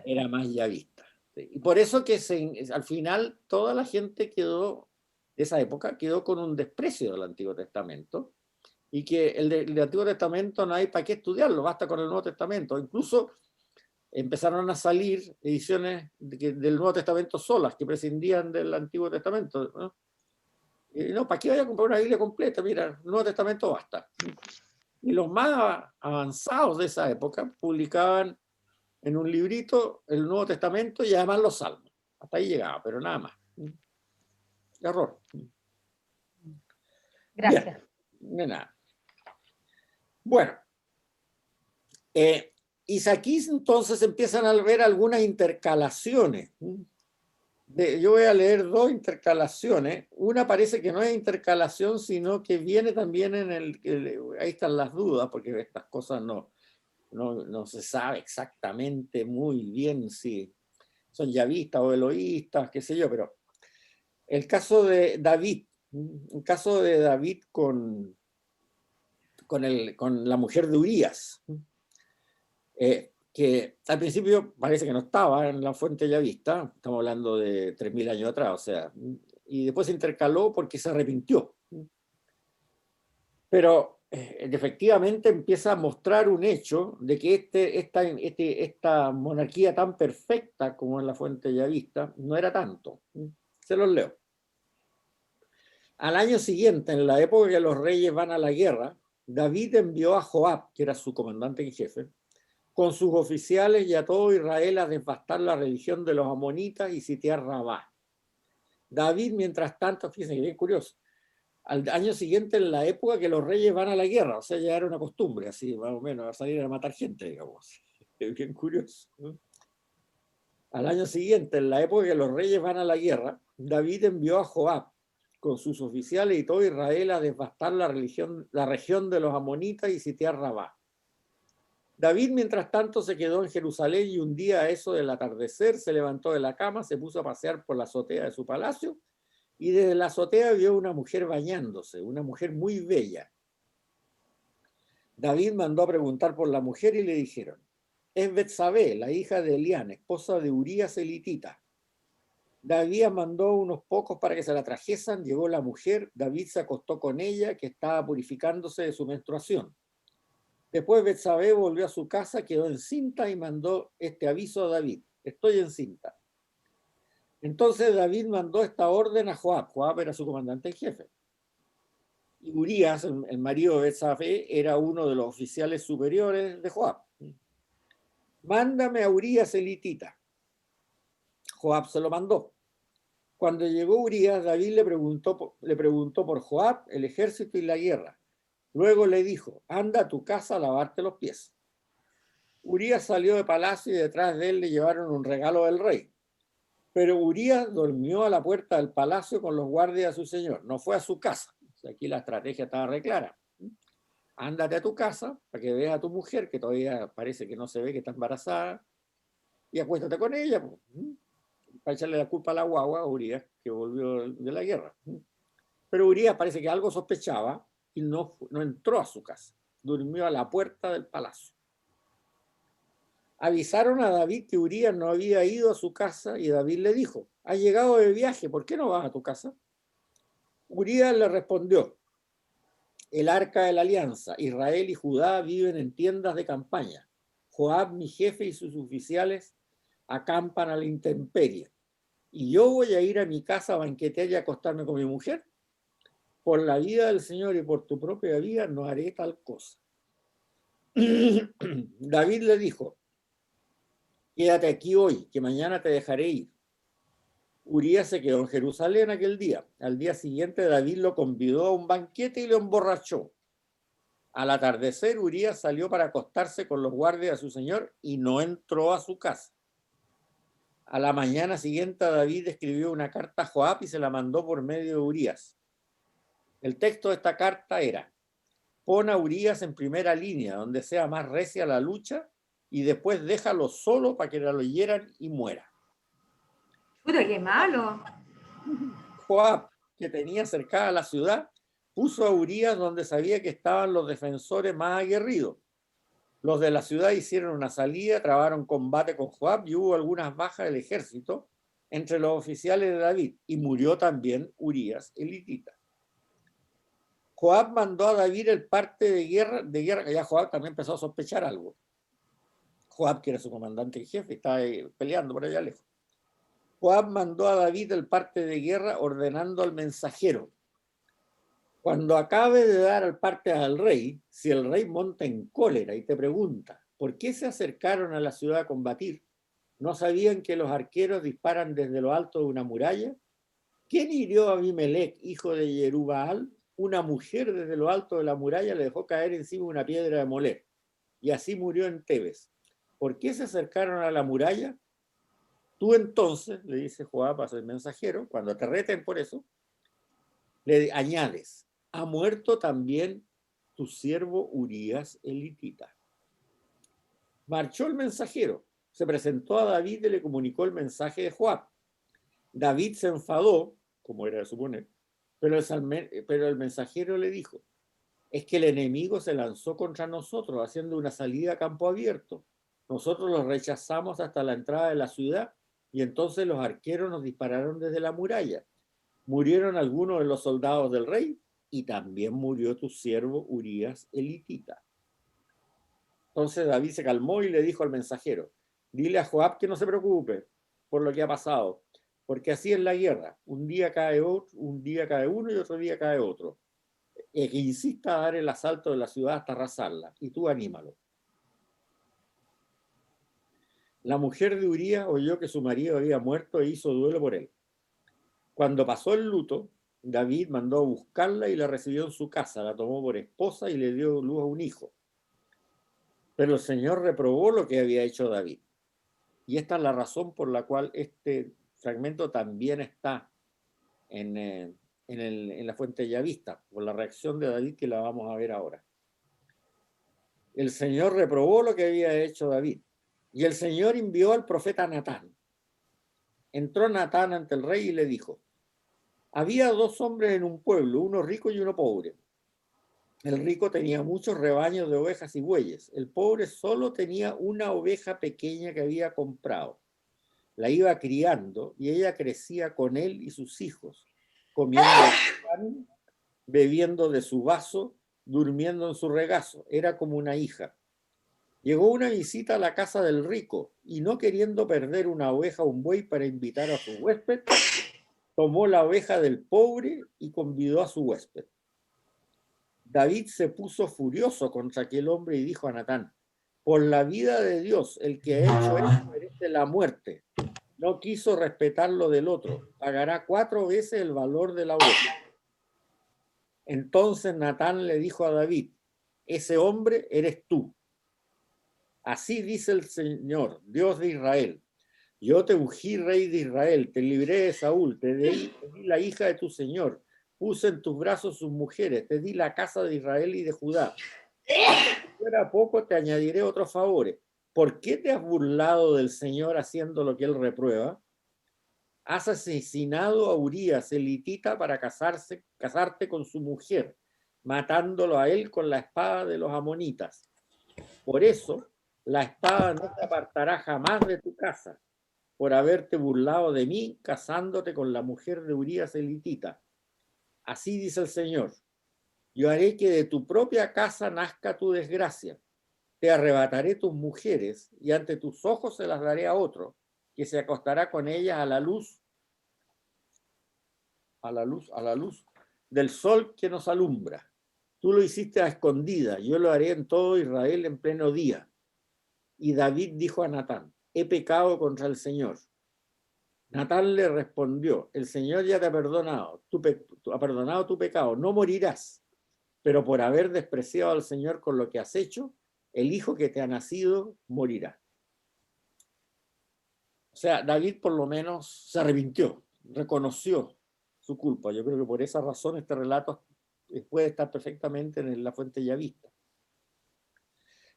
era más yavista. Y por eso que al final toda la gente quedó, de esa época, quedó con un desprecio del Antiguo Testamento, y que el Antiguo Testamento no hay para qué estudiarlo, basta con el Nuevo Testamento. Incluso empezaron a salir ediciones del Nuevo Testamento solas, que prescindían del Antiguo Testamento, ¿no? Y no, ¿para qué vaya a comprar una Biblia completa? Mira, el Nuevo Testamento basta. Y los más avanzados de esa época publicaban en un librito el Nuevo Testamento y además los Salmos. Hasta ahí llegaba, pero nada más. Error. Gracias. Bien, de nada. Bueno, y aquí entonces empiezan a ver algunas intercalaciones. Yo voy a leer dos intercalaciones. Una parece que no es intercalación, sino que viene también ahí están las dudas, porque estas cosas no se sabe exactamente muy bien si son yavistas o eloístas, qué sé yo, pero el caso de David, con la mujer de Urías. que al principio parece que no estaba en la fuente ya vista, estamos hablando de 3000 años atrás, o sea, y después se intercaló porque se arrepintió. Pero efectivamente empieza a mostrar un hecho de que esta monarquía tan perfecta como es la fuente ya vista no era tanto. Se los leo. Al año siguiente, en la época que los reyes van a la guerra, David envió a Joab, que era su comandante en jefe, con sus oficiales y a todo Israel a devastar la religión de los amonitas y sitiar Rabá. David, mientras tanto, fíjense que bien curioso, al año siguiente, en la época que los reyes van a la guerra, o sea, ya era una costumbre, así más o menos, a salir a matar gente, digamos. Es bien curioso, ¿no? Al año siguiente, en la época que los reyes van a la guerra, David envió a Joab con sus oficiales y todo Israel a devastar la región de los amonitas y sitiar Rabá. David, mientras tanto, se quedó en Jerusalén y un día a eso del atardecer se levantó de la cama, se puso a pasear por la azotea de su palacio y desde la azotea vio una mujer bañándose, una mujer muy bella. David mandó a preguntar por la mujer y le dijeron, es Betsabé, la hija de Elián, esposa de Urías elitita. David mandó unos pocos para que se la trajesen, llegó la mujer, David se acostó con ella, que estaba purificándose de su menstruación. Después Betsabé volvió a su casa, quedó encinta y mandó este aviso a David, estoy encinta. Entonces David mandó esta orden a Joab, Joab era su comandante en jefe. Y Urías, el marido de Betsabé, era uno de los oficiales superiores de Joab. Mándame a Urías elitita. Joab se lo mandó. Cuando llegó Urías, David le preguntó por Joab, el ejército y la guerra. Luego le dijo, anda a tu casa a lavarte los pies. Urías salió de palacio y detrás de él le llevaron un regalo del rey. Pero Urías durmió a la puerta del palacio con los guardias de su señor. No fue a su casa. O sea, aquí la estrategia estaba re clara. Ándate a tu casa para que veas a tu mujer, que todavía parece que no se ve que está embarazada, y acuéstate con ella, para echarle la culpa a la guagua, a Urías, que volvió de la guerra. Pero Urías parece que algo sospechaba y no entró a su casa, durmió a la puerta del palacio. Avisaron a David que Urías no había ido a su casa y David le dijo, has llegado de viaje, ¿por qué no vas a tu casa? Urías le respondió, el arca de la alianza, Israel y Judá viven en tiendas de campaña. Joab, mi jefe, y sus oficiales acampan a la intemperie. ¿Y yo voy a ir a mi casa a banquetear y a acostarme con mi mujer? Por la vida del Señor y por tu propia vida no haré tal cosa. David le dijo, quédate aquí hoy, que mañana te dejaré ir. Urías se quedó en Jerusalén aquel día. Al día siguiente David lo convidó a un banquete y lo emborrachó. Al atardecer Urías salió para acostarse con los guardias de su señor y no entró a su casa. A la mañana siguiente David escribió una carta a Joab y se la mandó por medio de Urías. El texto de esta carta era, pon a Urías en primera línea, donde sea más recia la lucha, y después déjalo solo para que lo hieran y muera. Puta, qué malo. Joab, que tenía cercada la ciudad, puso a Urías donde sabía que estaban los defensores más aguerridos. Los de la ciudad hicieron una salida, trabaron combate con Joab y hubo algunas bajas del ejército entre los oficiales de David y murió también Urías elitita. Joab mandó a David el parte de guerra, que ya Joab también empezó a sospechar algo. Joab, que era su comandante en jefe, estaba peleando por allá lejos. Joab mandó a David el parte de guerra ordenando al mensajero, cuando acabe de dar el parte al rey, si el rey monta en cólera y te pregunta, ¿por qué se acercaron a la ciudad a combatir? ¿No sabían que los arqueros disparan desde lo alto de una muralla? ¿Quién hirió a Abimelech, hijo de Jerubbaal? Una mujer desde lo alto de la muralla le dejó caer encima una piedra de moler, y así murió en Tebes. ¿Por qué se acercaron a la muralla? Tú entonces, le dice Joab a su mensajero, cuando te reten por eso, le añades, ha muerto también tu siervo Urías elitita. Marchó el mensajero, se presentó a David y le comunicó el mensaje de Joab. David se enfadó, como era de suponer, pero el mensajero le dijo, es que el enemigo se lanzó contra nosotros haciendo una salida a campo abierto. Nosotros los rechazamos hasta la entrada de la ciudad y entonces los arqueros nos dispararon desde la muralla. Murieron algunos de los soldados del rey y también murió tu siervo Urías elitita. Entonces David se calmó y le dijo al mensajero, dile a Joab que no se preocupe por lo que ha pasado, porque así es la guerra. Un día cae otro, un día cae uno y otro día cae otro. Que insista a dar el asalto de la ciudad hasta arrasarla, y tú anímalo. La mujer de Urías oyó que su marido había muerto e hizo duelo por él. Cuando pasó el luto, David mandó a buscarla y la recibió en su casa, la tomó por esposa y le dio luz a un hijo. Pero el Señor reprobó lo que había hecho David. Y esta es la razón por la cual este fragmento también está en la fuente yavista, por la reacción de David que la vamos a ver ahora. El Señor reprobó lo que había hecho David. Y el Señor envió al profeta Natán. Entró Natán ante el rey y le dijo, había dos hombres en un pueblo, uno rico y uno pobre. El rico tenía muchos rebaños de ovejas y bueyes. El pobre solo tenía una oveja pequeña que había comprado. La iba criando y ella crecía con él y sus hijos, comiendo pan, bebiendo de su vaso, durmiendo en su regazo. Era como una hija. Llegó una visita a la casa del rico y no queriendo perder una oveja o un buey para invitar a su huésped, tomó la oveja del pobre y convidó a su huésped. David se puso furioso contra aquel hombre y dijo a Natán, por la vida de Dios, el que ha hecho esto merece la muerte. No quiso respetar lo del otro. Pagará 4 veces el valor de la oveja. Entonces Natán le dijo a David, ese hombre eres tú. Así dice el Señor, Dios de Israel. Yo te ungí rey de Israel, te libré de Saúl, te di la hija de tu Señor, puse en tus brazos sus mujeres, te di la casa de Israel y de Judá. Si fuera poco, te añadiré otros favores. ¿Por qué te has burlado del Señor haciendo lo que él reprueba? Has asesinado a Urías, elitita, para casarte con su mujer, matándolo a él con la espada de los amonitas. Por eso, la espada no te apartará jamás de tu casa, por haberte burlado de mí, casándote con la mujer de Urías elitita. Así dice el Señor, yo haré que de tu propia casa nazca tu desgracia. Te arrebataré tus mujeres y ante tus ojos se las daré a otro, que se acostará con ellas a la luz del sol que nos alumbra. Tú lo hiciste a escondida, yo lo haré en todo Israel en pleno día. Y David dijo a Natán, he pecado contra el Señor. Natán le respondió, el Señor ya te ha perdonado, ha perdonado tu pecado, no morirás, pero por haber despreciado al Señor con lo que has hecho, el hijo que te ha nacido morirá. O sea, David por lo menos se arrepintió, reconoció su culpa. Yo creo que por esa razón este relato puede estar perfectamente en la fuente yavista.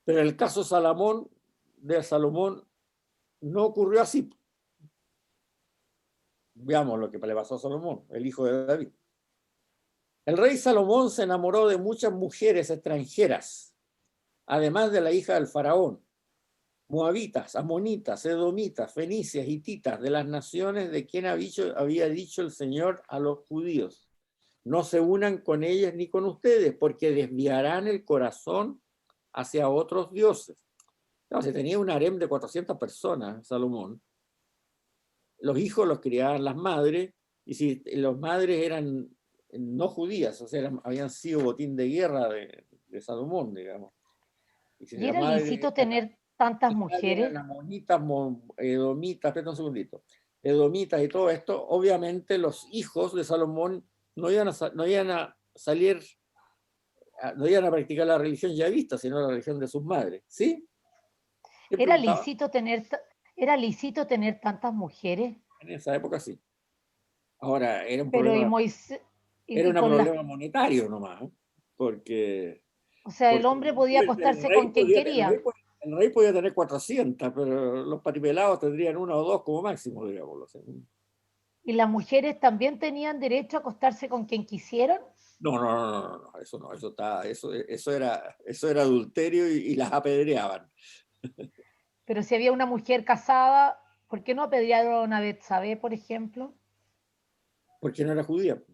Pero en el caso de Salomón no ocurrió así. Veamos lo que le pasó a Salomón, el hijo de David. El rey Salomón se enamoró de muchas mujeres extranjeras, además de la hija del faraón, moabitas, amonitas, edomitas, fenicias, hititas, de las naciones de quien había dicho el Señor a los judíos. No se unan con ellas ni con ustedes, porque desviarán el corazón hacia otros dioses. Claro, se tenía un harem de 400 personas, Salomón. Los hijos los criaban las madres, y si las madres eran no judías, o sea, habían sido botín de guerra de Salomón, digamos. Y si ¿Y era lícito tener tantas mujeres? eran amonitas, edomitas, espera un segundito, edomitas y todo esto, obviamente los hijos de Salomón no iban a practicar la religión yavista, sino la religión de sus madres, ¿sí? ¿Era lícito tener tantas mujeres? En esa época sí. Ahora, era un Pero problema, era un con problema monetario nomás, porque... O sea, el hombre podía acostarse con quien quería. El rey podía tener 400, pero los patipelados tendrían 1 o 2 como máximo, digamos. ¿Y las mujeres también tenían derecho a acostarse con quien quisieran? No, eso no, eso era adulterio y las apedreaban. Pero si había una mujer casada, ¿por qué no apedrearon a Betsabé, por ejemplo? porque no era judía, Ah,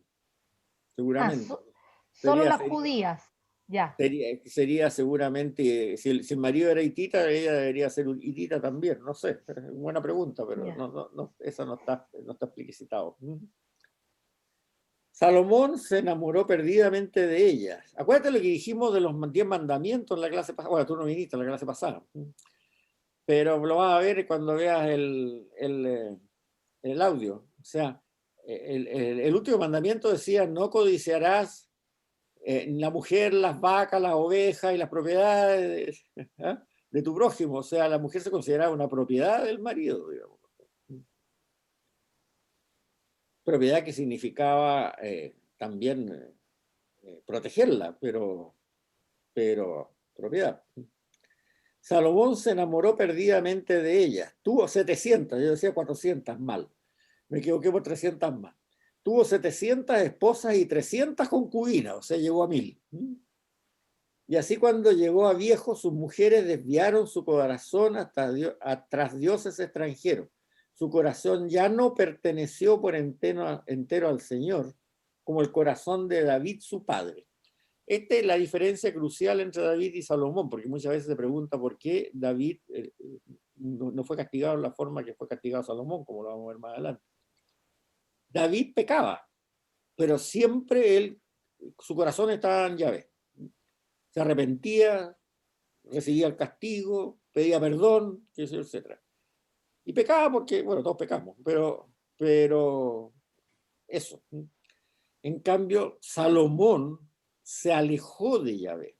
seguramente. solo Sería, las sería, judías, ya. sería seguramente, si el marido era hitita, ella debería ser hitita también, no sé, es buena pregunta, pero Ya. eso no está explicitado. Salomón se enamoró perdidamente de ella. Acuérdate lo que dijimos de los 10 mandamientos en la clase pasada. Bueno, tú no viniste en la clase pasada, pero lo vas a ver cuando veas el audio. O sea, el último mandamiento decía, no codiciarás la mujer, las vacas, las ovejas y las propiedades de tu prójimo. O sea, la mujer se consideraba una propiedad del marido, digamos. Propiedad que significaba también protegerla, pero propiedad. Salomón se enamoró perdidamente de ella. Tuvo 700, yo decía 400 mal. Me equivoqué por 300 más. Tuvo 700 esposas y 300 concubinas, o sea, llegó a 1000. Y así cuando llegó a viejo, sus mujeres desviaron su corazón tras dioses extranjeros. Su corazón ya no perteneció por entero al Señor, como el corazón de David, su padre. Esta es la diferencia crucial entre David y Salomón, porque muchas veces se pregunta por qué David no fue castigado de la forma que fue castigado Salomón, como lo vamos a ver más adelante. David pecaba, pero siempre su corazón estaba en Yahvé. Se arrepentía, recibía el castigo, pedía perdón, etc. Y pecaba porque, bueno, todos pecamos, pero eso. En cambio, Salomón se alejó de Yahvé.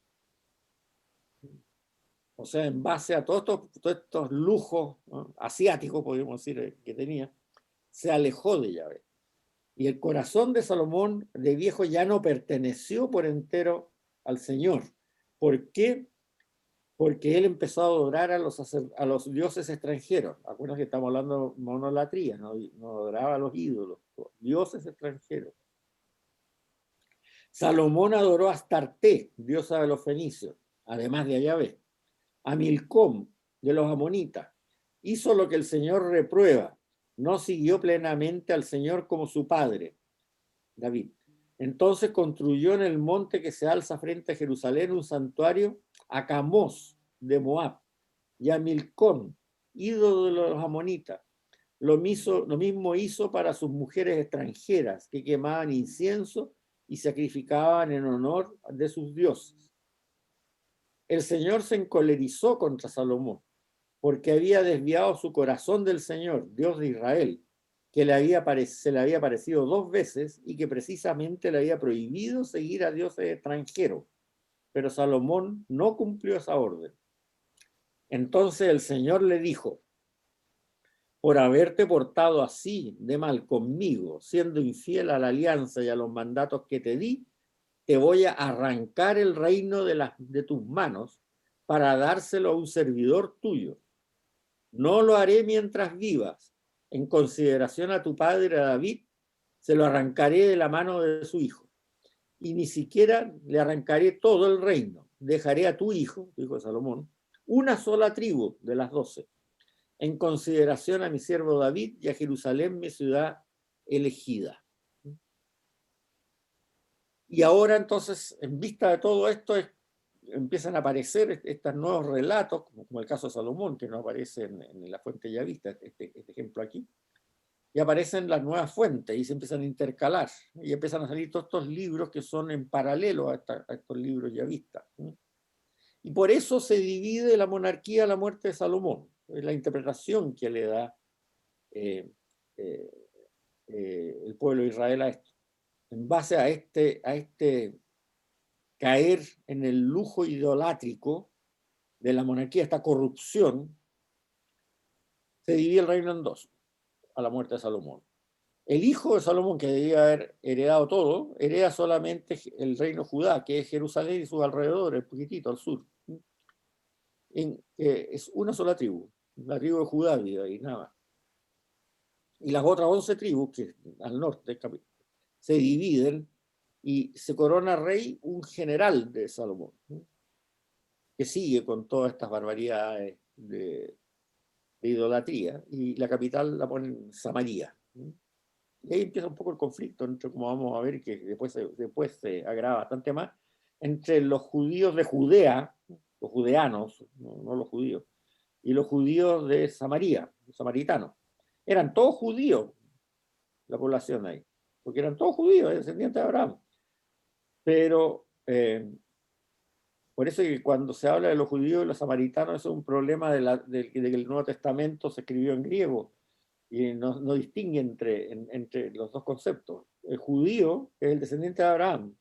O sea, en base a todos estos lujos, ¿no?, asiáticos, podríamos decir, que tenía, se alejó de Yahvé. Y el corazón de Salomón de viejo ya no perteneció por entero al Señor. ¿Por qué? Porque él empezó a adorar a los dioses extranjeros. Acuérdense que estamos hablando de monolatría, no adoraba a los ídolos, dioses extranjeros. Salomón adoró a Astarte, diosa de los fenicios, además de a Yahvé. A Milcom, de los amonitas. Hizo lo que el Señor reprueba. No siguió plenamente al Señor como su padre, David. Entonces construyó en el monte que se alza frente a Jerusalén un santuario a Camos de Moab y a Milcom, ídolo de los amonitas. Lo mismo hizo para sus mujeres extranjeras que quemaban incienso y sacrificaban en honor de sus dioses. El Señor se encolerizó contra Salomón porque había desviado su corazón del Señor, Dios de Israel, que se le había aparecido 2 veces y que precisamente le había prohibido seguir a dioses extranjeros. Pero Salomón no cumplió esa orden. Entonces el Señor le dijo, por haberte portado así de mal conmigo, siendo infiel a la alianza y a los mandatos que te di, te voy a arrancar el reino de tus manos para dárselo a un servidor tuyo. No lo haré mientras vivas. En consideración a tu padre David, se lo arrancaré de la mano de su hijo. Y ni siquiera le arrancaré todo el reino. Dejaré a tu hijo Salomón, una sola tribu de las 12, en consideración a mi siervo David y a Jerusalén, mi ciudad elegida. Y ahora entonces, en vista de todo esto, empiezan a aparecer estos nuevos relatos, como el caso de Salomón, que no aparece en la fuente ya vista, este ejemplo aquí, y aparecen las nuevas fuentes y se empiezan a intercalar, y empiezan a salir todos estos libros que son en paralelo a estos libros ya vistas. Y por eso se divide la monarquía a la muerte de Salomón, es la interpretación que le da el pueblo de Israel a esto. En base a este caer en el lujo idolátrico de la monarquía, esta corrupción, se divide el reino en 2 a la muerte de Salomón. El hijo de Salomón, que debía haber heredado todo, hereda solamente el reino Judá, que es Jerusalén y sus alrededores, un poquitito al sur. Es una sola tribu, la tribu de Judá, y nada más. Y las otras 11 tribus, que al norte, se dividen y se corona rey un general de Salomón, que sigue con todas estas barbaridades de idolatría, y la capital la ponen en Samaria. Y ahí empieza un poco el conflicto entre, como vamos a ver, que después se agrava bastante más, entre los judíos de Judea, los judeanos, no los judíos, y los judíos de Samaria, los samaritanos. Eran todos judíos la población ahí, porque eran todos judíos, descendientes de Abraham. Pero por eso que cuando se habla de los judíos y los samaritanos, eso es un problema de que el Nuevo Testamento se escribió en griego y no distingue entre los dos conceptos. El judío es el descendiente de Abraham,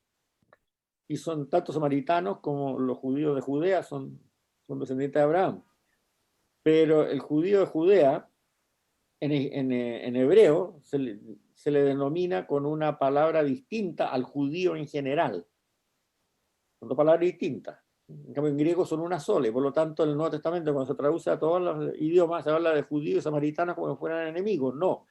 y son tanto samaritanos como los judíos de Judea son descendientes de Abraham. Pero el judío de Judea, en hebreo, se le denomina con una palabra distinta al judío en general. Son dos palabras distintas. En cambio, en griego son una sola, y por lo tanto, en el Nuevo Testamento, cuando se traduce a todos los idiomas, se habla de judíos y samaritanos como si fueran enemigos. No.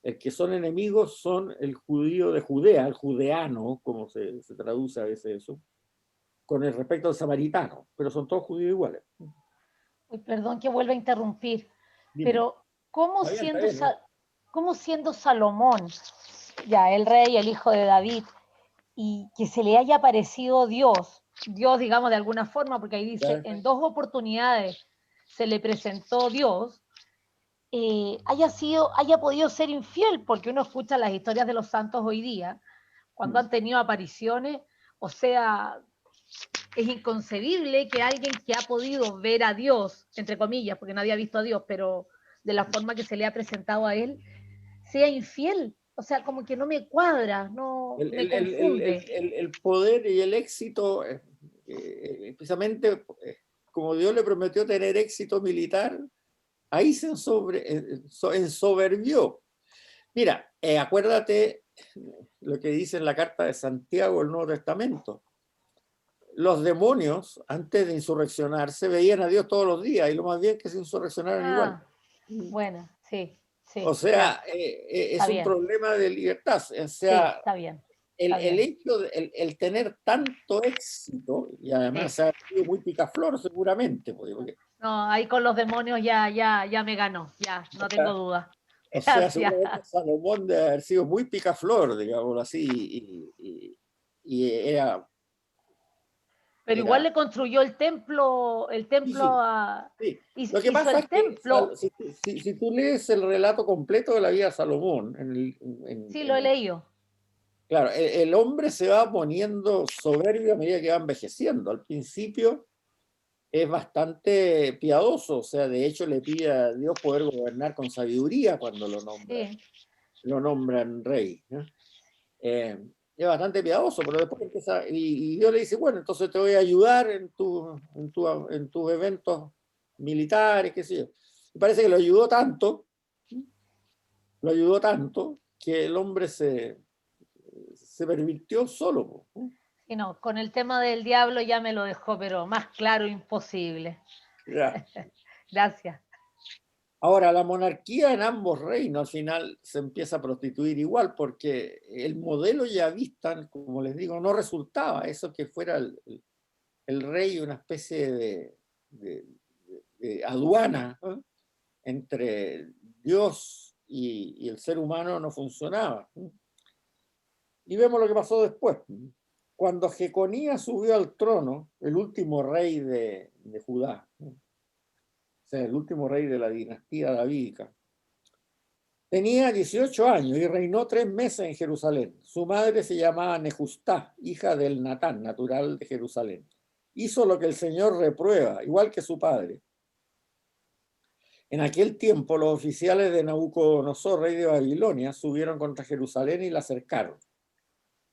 El que son enemigos son el judío de Judea, el judeano, como se traduce a veces eso, con el respecto al samaritano, pero son todos judíos iguales. Uy, perdón que vuelva a interrumpir, Dime. pero ¿cómo Está bien, siendo, está bien, ¿no? cómo siendo Salomón, ya el rey, el hijo de David, y que se le haya aparecido Dios, digamos de alguna forma, porque ahí dice, Ya. en 2 oportunidades se le presentó Dios, haya podido ser infiel, porque uno escucha las historias de los santos hoy día, cuando han tenido apariciones, o sea, es inconcebible que alguien que ha podido ver a Dios, entre comillas, porque nadie ha visto a Dios, pero de la forma que se le ha presentado a él, sea infiel. O sea, como que no me cuadra, no me confunde. El poder y el éxito, precisamente como Dios le prometió tener éxito militar, ahí se ensoberbió. Mira, acuérdate lo que dice en la carta de Santiago, el Nuevo Testamento. Los demonios, antes de insurreccionarse, veían a Dios todos los días, y lo más bien que se insurreccionaron igual. Bueno, sí. O sea, es un bien. problema de libertad. O sea, sí, está bien. El hecho de el tener tanto éxito, y además se ha sido muy picaflor seguramente, porque, No, ahí con los demonios ya me ganó, ya, no tengo duda. o sea, Gracias. seguramente Salomón debe haber sido muy picaflor, digámoslo así, y era... Pero igual le construyó el templo Sí. Lo que hizo pasa es el que templo. si tú lees el relato completo de la vida de Salomón, Sí, lo he leído. claro, el hombre se va poniendo soberbio a medida que va envejeciendo. Al principio es bastante piadoso, o sea, de hecho le pide a Dios poder gobernar con sabiduría cuando lo nombran rey, ¿no? Es bastante piadoso, pero después empieza, y Dios le dice, bueno, entonces te voy a ayudar en tus eventos militares, qué sé yo. Y parece que lo ayudó tanto que el hombre se pervirtió solo. Y no, con el tema del diablo ya me lo dejó, pero más claro imposible. Ya. Gracias. Ahora, la monarquía en ambos reinos al final se empieza a prostituir igual, porque el modelo yavista, como les digo, no resultaba eso que fuera el rey una especie de aduana, ¿no? Entre Dios y el ser humano no funcionaba. Y vemos lo que pasó después. Cuando Jeconías subió al trono, el último rey de Judá, o sea, el último rey de la dinastía davídica, tenía 18 años y reinó 3 meses en Jerusalén. Su madre se llamaba Nejustá, hija del Natán, natural de Jerusalén. Hizo lo que el Señor reprueba, igual que su padre. En aquel tiempo, los oficiales de Nabucodonosor, rey de Babilonia, subieron contra Jerusalén y la cercaron.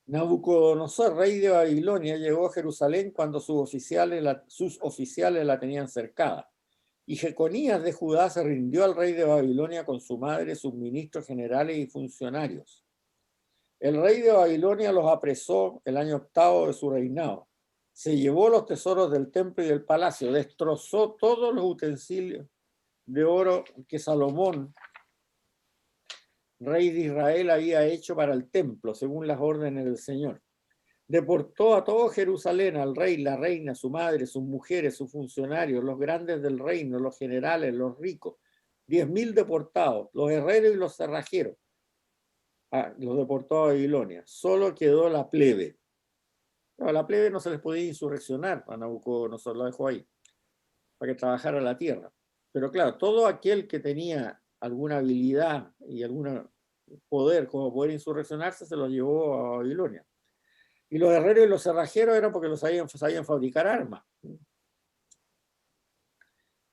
Nabucodonosor, rey de Babilonia, llegó a Jerusalén cuando sus oficiales la tenían cercada. Y Jeconías de Judá se rindió al rey de Babilonia con su madre, sus ministros generales y funcionarios. El rey de Babilonia los apresó el año 8º de su reinado. Se llevó los tesoros del templo y del palacio, destrozó todos los utensilios de oro que Salomón, rey de Israel, había hecho para el templo, según las órdenes del Señor. Deportó a todo Jerusalén, al rey, la reina, su madre, sus mujeres, sus funcionarios, los grandes del reino, los generales, los ricos, 10.000 deportados, los herreros y los cerrajeros, los deportó a Babilonia. Solo quedó la plebe. No, a la plebe no se les podía insurreccionar, a Nabucodonosor lo dejó ahí, para que trabajara la tierra. Pero claro, todo aquel que tenía alguna habilidad y algún poder como poder insurreccionarse se los llevó a Babilonia. Y los herreros y los cerrajeros eran porque sabían fabricar armas.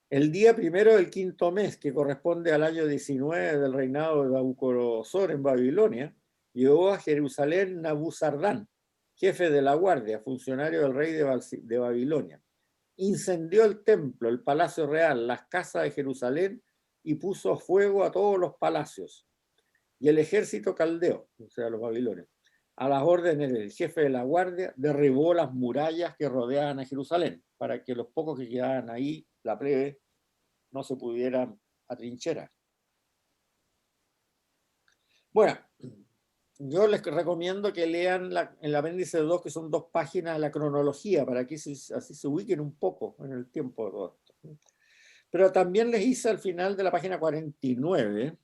El día primero del quinto mes, que corresponde al año 19 del reinado de Nabucodonosor en Babilonia, llegó a Jerusalén Nabuzardán, jefe de la guardia, funcionario del rey de Babilonia. Incendió el templo, el palacio real, las casas de Jerusalén y puso fuego a todos los palacios. Y el ejército caldeo, o sea, los babilonios, a las órdenes del jefe de la guardia, derribó las murallas que rodeaban a Jerusalén para que los pocos que quedaban ahí, la plebe, no se pudieran atrincherar. Bueno, yo les recomiendo que lean el apéndice 2, que son 2 páginas, la cronología, para que así se ubiquen un poco en el tiempo de todo esto. Pero también les hice al final de la página 49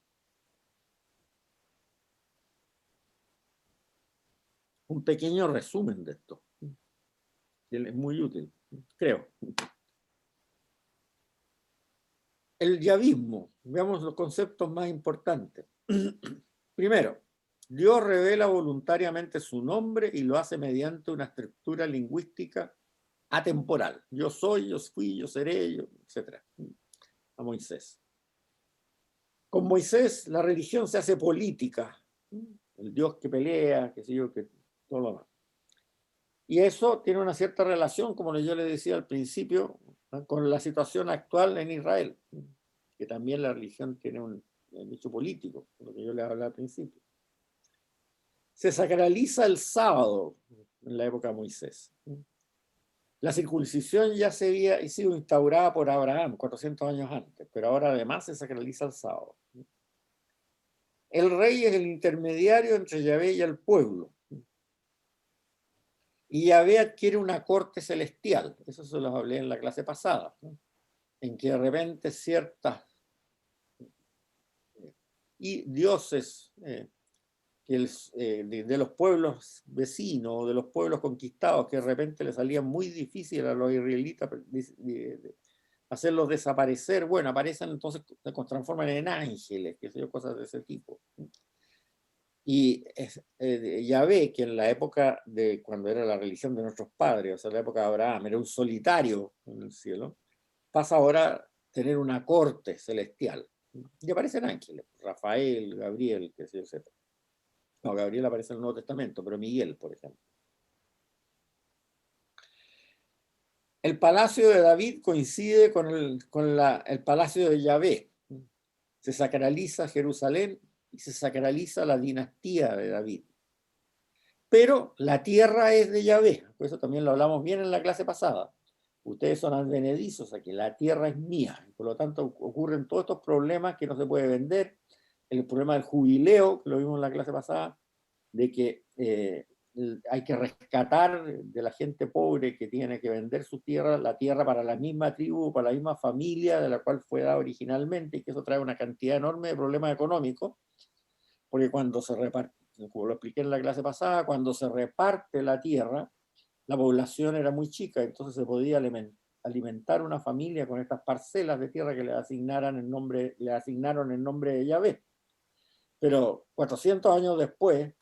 un pequeño resumen de esto. Es muy útil, creo. El yavismo. Veamos los conceptos más importantes. Primero, Dios revela voluntariamente su nombre y lo hace mediante una estructura lingüística atemporal. Yo soy, yo fui, yo seré, etc. A Moisés. Con Moisés la religión se hace política. El Dios que pelea, que sé yo, que todo lo demás. Y eso tiene una cierta relación, como yo le decía al principio, con la situación actual en Israel, que también la religión tiene un hecho político, lo que yo le hablaba al principio. Se sacraliza el sábado en la época de Moisés. La circuncisión ya se había sido instaurada por Abraham 400 años antes, pero ahora además se sacraliza el sábado. El rey es el intermediario entre Yahvé y el pueblo. Y Yahvé adquiere una corte celestial. Eso se los hablé en la clase pasada, ¿no? En que de repente ciertas y dioses de los pueblos vecinos, de los pueblos conquistados, que de repente les salía muy difícil a los israelitas hacerlos desaparecer, bueno, aparecen entonces, se transforman en ángeles, que sé yo, cosas de ese tipo. Y Yahvé, que en la época de cuando era la religión de nuestros padres, o sea, la época de Abraham, era un solitario en el cielo, pasa ahora a tener una corte celestial. Y aparecen ángeles, Rafael, Gabriel, que sé yo, etc. No, Gabriel aparece en el Nuevo Testamento, pero Miguel, por ejemplo. El palacio de David coincide con el palacio de Yahvé. Se sacraliza Jerusalén y se sacraliza la dinastía de David. Pero la tierra es de Yahvé, por eso también lo hablamos bien en la clase pasada. Ustedes son advenedizos aquí, la tierra es mía. Por lo tanto, ocurren todos estos problemas que no se puede vender. El problema del jubileo, que lo vimos en la clase pasada, de que hay que rescatar de la gente pobre que tiene que vender su tierra, la tierra para la misma tribu, para la misma familia de la cual fue dada originalmente, y que eso trae una cantidad enorme de problemas económicos, porque cuando se reparte, como lo expliqué en la clase pasada, cuando se reparte la tierra, la población era muy chica, entonces se podía alimentar una familia con estas parcelas de tierra que le asignaron en nombre de Yahvé. Pero 400 años después,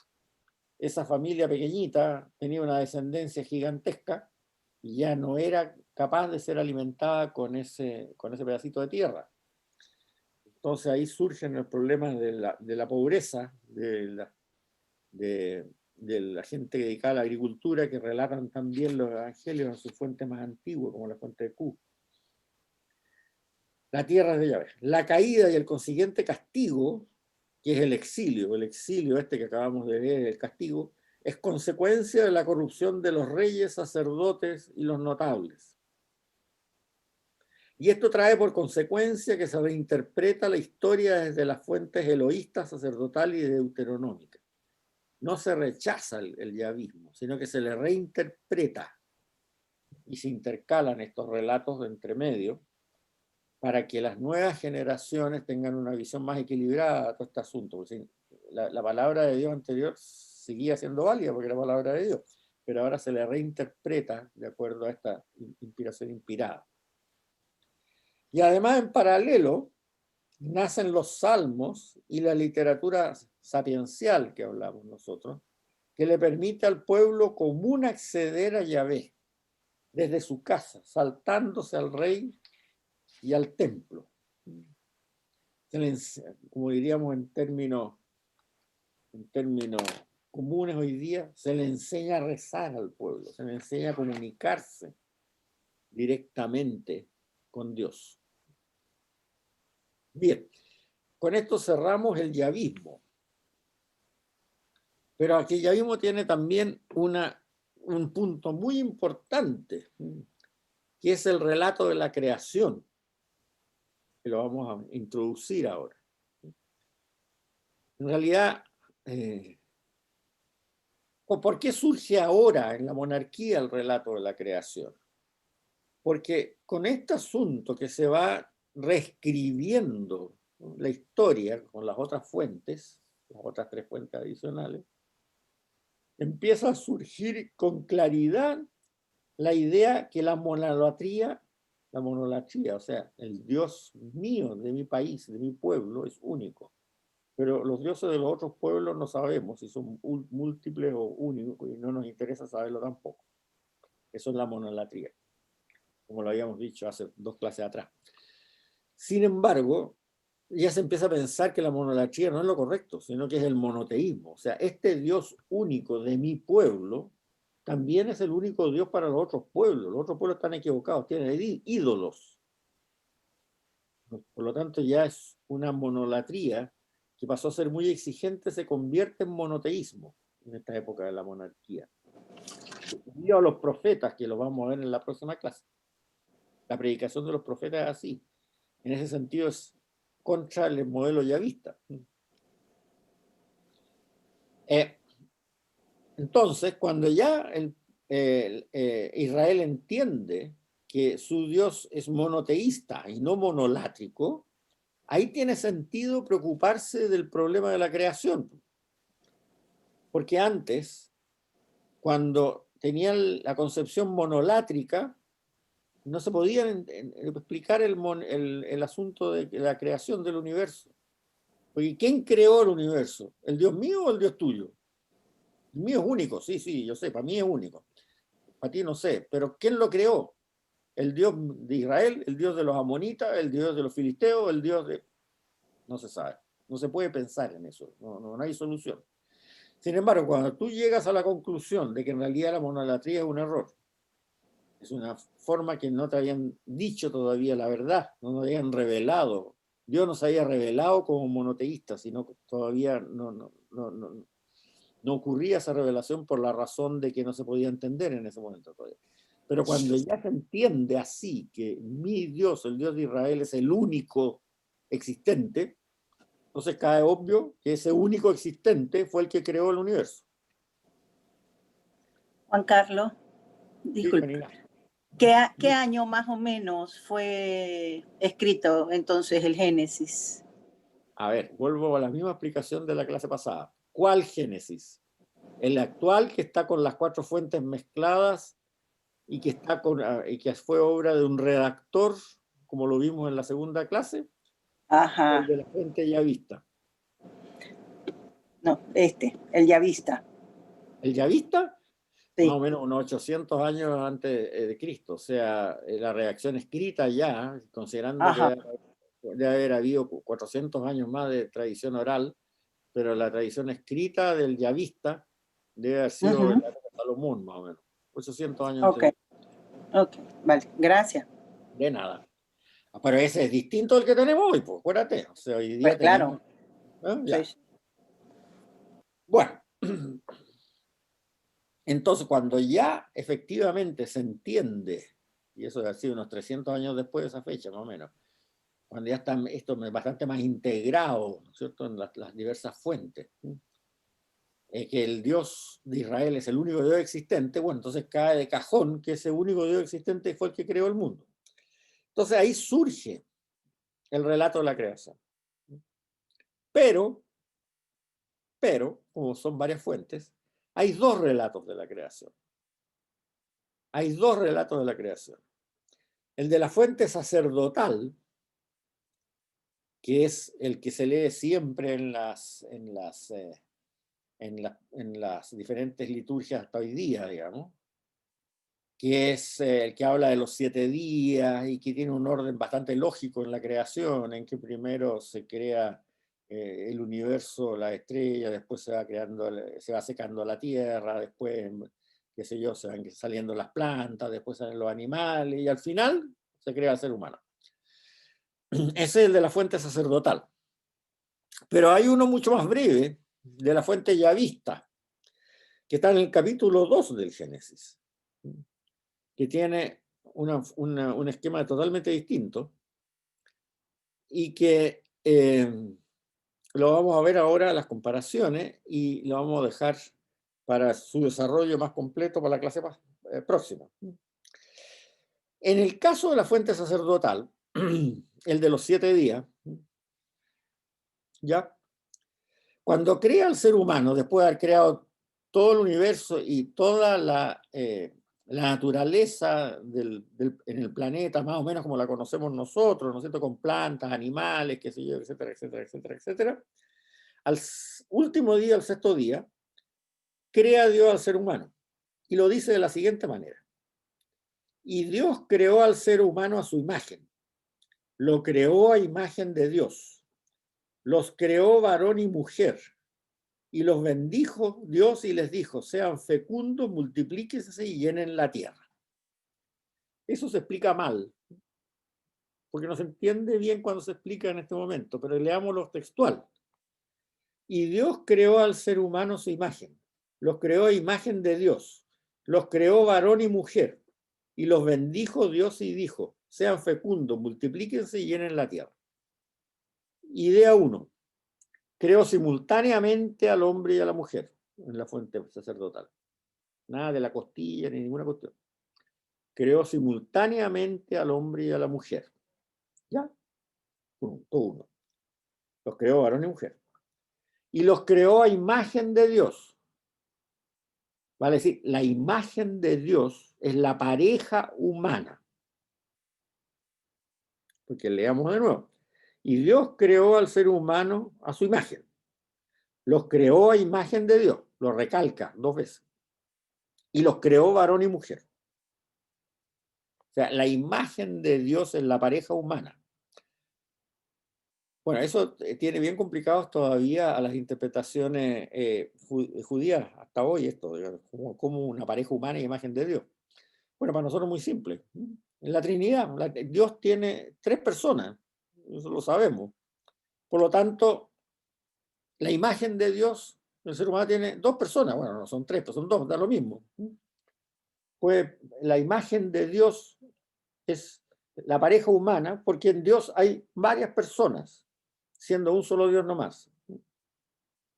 esa familia pequeñita tenía una descendencia gigantesca y ya no era capaz de ser alimentada con ese pedacito de tierra. Entonces ahí surgen los problemas de la pobreza, de la gente dedicada a la agricultura, que relatan también los evangelios en su fuente más antigua, como la fuente de Q. La tierra es de Yahvé. La caída y el consiguiente castigo, que es el exilio este que acabamos de ver, el castigo, es consecuencia de la corrupción de los reyes, sacerdotes y los notables. Y esto trae por consecuencia que se reinterpreta la historia desde las fuentes eloístas, sacerdotales y deuteronómicas. No se rechaza el yavismo, sino que se le reinterpreta y se intercalan estos relatos de entre medio para que las nuevas generaciones tengan una visión más equilibrada de todo este asunto. Porque la palabra de Dios anterior seguía siendo válida porque era palabra de Dios, pero ahora se le reinterpreta de acuerdo a esta inspiración inspirada. Y además, en paralelo, nacen los salmos y la literatura sapiencial que hablamos nosotros, que le permite al pueblo común acceder a Yahvé desde su casa, saltándose al rey y al templo. Como diríamos en términos comunes hoy día, se le enseña a rezar al pueblo, se le enseña a comunicarse directamente con Dios. Bien, con esto cerramos el yavismo. Pero aquí el yavismo tiene también un punto muy importante, que es el relato de la creación, que lo vamos a introducir ahora. En realidad, ¿por qué surge ahora en la monarquía el relato de la creación? Porque con este asunto que se va reescribiendo la historia con las otras fuentes, las otras 3 fuentes adicionales, empieza a surgir con claridad la idea que la monolatría, o sea, el Dios mío, de mi país, de mi pueblo, es único. Pero los dioses de los otros pueblos no sabemos si son múltiples o únicos, y no nos interesa saberlo tampoco. Eso es la monolatría, como lo habíamos dicho hace 2 clases atrás. Sin embargo, ya se empieza a pensar que la monolatría no es lo correcto, sino que es el monoteísmo. O sea, este Dios único de mi pueblo también es el único Dios para los otros pueblos. Los otros pueblos están equivocados, tienen ídolos. Por lo tanto, ya es una monolatría que pasó a ser muy exigente, se convierte en monoteísmo en esta época de la monarquía. Debido a los profetas, que lo vamos a ver en la próxima clase. La predicación de los profetas es así. En ese sentido es contra el modelo yavista. Entonces, cuando ya Israel entiende que su Dios es monoteísta y no monolátrico, ahí tiene sentido preocuparse del problema de la creación. Porque antes, cuando tenían la concepción monolátrica, no se podía explicar el asunto de la creación del universo. Porque ¿quién creó el universo? ¿El Dios mío o el Dios tuyo? El mío es único, sí, yo sé, para mí es único. Para ti no sé, pero ¿quién lo creó? ¿El Dios de Israel, el Dios de los amonitas, el Dios de los filisteos, el Dios de...? No se sabe, no se puede pensar en eso, no hay solución. Sin embargo, cuando tú llegas a la conclusión de que en realidad la monolatría es un error, es una forma que no te habían dicho todavía la verdad, no te habían revelado. Dios no se había revelado como monoteísta, sino que todavía no ocurría esa revelación por la razón de que no se podía entender en ese momento todavía. Pero cuando ya se entiende así, que mi Dios, el Dios de Israel, es el único existente, entonces cae obvio que ese único existente fue el que creó el universo. Juan Carlos, disculpe. Sí, ¿Qué año más o menos fue escrito entonces el Génesis? A ver, vuelvo a la misma explicación de la clase pasada. ¿Cuál Génesis? El actual, que está con las 4 fuentes mezcladas y que fue obra de un redactor, como lo vimos en la segunda clase. Ajá. El de la fuente yavista. No, el yavista. ¿El yavista? Sí. Más o menos unos 800 años antes de Cristo. O sea, la redacción escrita ya, considerando Ajá. que debe haber habido 400 años más de tradición oral, pero la tradición escrita del yavista debe haber sido el de Salomón, más o menos. 800 años antes. Ok, vale, gracias. De nada. Pero ese es distinto al que tenemos hoy, pues, acuérdate. O sea, hoy día pues tenemos... claro. Ya. Sí. Bueno, entonces cuando ya efectivamente se entiende, y eso ha sido unos 300 años después de esa fecha, más o menos, cuando ya está esto bastante más integrado, ¿no es cierto?, en las diversas fuentes, que el Dios de Israel es el único Dios existente, bueno, entonces cae de cajón que ese único Dios existente fue el que creó el mundo. Entonces ahí surge el relato de la creación. Pero, como son varias fuentes, hay dos relatos de la creación. Hay dos relatos de la creación. El de la fuente sacerdotal, que es el que se lee siempre en las diferentes liturgias hasta hoy día, digamos, que es el que habla de los 7 días y que tiene un orden bastante lógico en la creación, en que primero se crea el universo, la estrella, después se va creando, se va secando la tierra, después, qué sé yo, se van saliendo las plantas, después salen los animales y al final se crea el ser humano. Ese es el de la fuente sacerdotal. Pero hay uno mucho más breve, de la fuente yavista, que está en el capítulo 2 del Génesis, que tiene un esquema totalmente distinto y que lo vamos a ver ahora, las comparaciones, y lo vamos a dejar para su desarrollo más completo para la clase próxima. En el caso de la fuente sacerdotal, el de los 7 días, ¿ya? Cuando crea al ser humano, después de haber creado todo el universo y toda la naturaleza en el planeta, más o menos como la conocemos nosotros, ¿no es cierto?, con plantas, animales, qué sé yo, etcétera, etcétera, etcétera, etcétera, al último día, al 6º día, crea Dios al ser humano. Y lo dice de la siguiente manera. Y Dios creó al ser humano a su imagen. Lo creó a imagen de Dios. Los creó varón y mujer. Y los bendijo Dios y les dijo, sean fecundos, multiplíquense y llenen la tierra. Eso se explica mal, porque no se entiende bien cuando se explica en este momento, pero leámoslo textual. Y Dios creó al ser humano a su imagen. Los creó a imagen de Dios. Los creó varón y mujer. Y los bendijo Dios y dijo, sean fecundos, multiplíquense y llenen la tierra. Idea 1. Creó simultáneamente al hombre y a la mujer en la fuente sacerdotal. Nada de la costilla ni ninguna cuestión. Creó simultáneamente al hombre y a la mujer. ¿Ya? Punto 1. Los creó varón y mujer. Y los creó a imagen de Dios. Vale decir, la imagen de Dios es la pareja humana. Porque leamos de nuevo. Y Dios creó al ser humano a su imagen. Los creó a imagen de Dios. Lo recalca 2 veces. Y los creó varón y mujer. O sea, la imagen de Dios es la pareja humana. Bueno, eso tiene bien complicados todavía a las interpretaciones judías hasta hoy, esto, como una pareja humana y imagen de Dios. Bueno, para nosotros es muy simple. En la Trinidad, Dios tiene 3 personas, eso lo sabemos. Por lo tanto, la imagen de Dios, el ser humano tiene 2 personas, bueno, no son 3, pero son 2, da lo mismo. Pues la imagen de Dios es la pareja humana, porque en Dios hay varias personas, siendo un solo Dios nomás.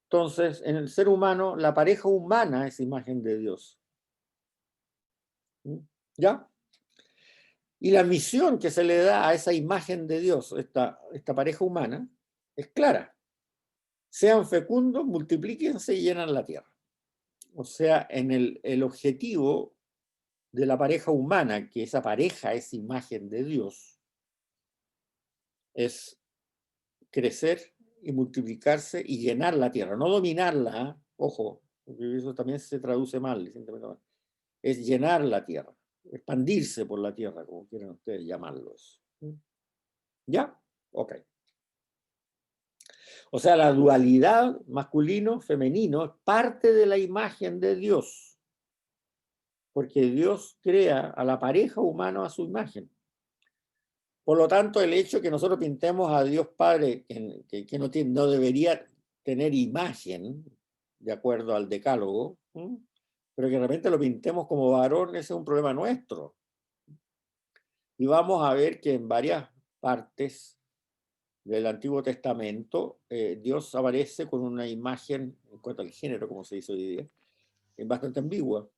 Entonces, en el ser humano, la pareja humana es imagen de Dios. ¿Ya? Y la misión que se le da a esa imagen de Dios, esta pareja humana, es clara. Sean fecundos, multiplíquense y llenan la tierra. O sea, en el objetivo de la pareja humana, que esa pareja es imagen de Dios, es crecer y multiplicarse y llenar la tierra, no dominarla, ¿eh? Ojo, porque eso también se traduce mal, es llenar la tierra, expandirse por la tierra, como quieran ustedes llamarlos. ¿Ya? Ok. O sea, la dualidad masculino-femenino es parte de la imagen de Dios, porque Dios crea a la pareja humana a su imagen. Por lo tanto, el hecho que nosotros pintemos a Dios Padre, que no debería tener imagen, de acuerdo al decálogo, pero que de repente lo pintemos como varón, ese es un problema nuestro. Y vamos a ver que en varias partes del Antiguo Testamento, Dios aparece con una imagen, en cuanto al género, como se dice hoy día, bastante ambigua.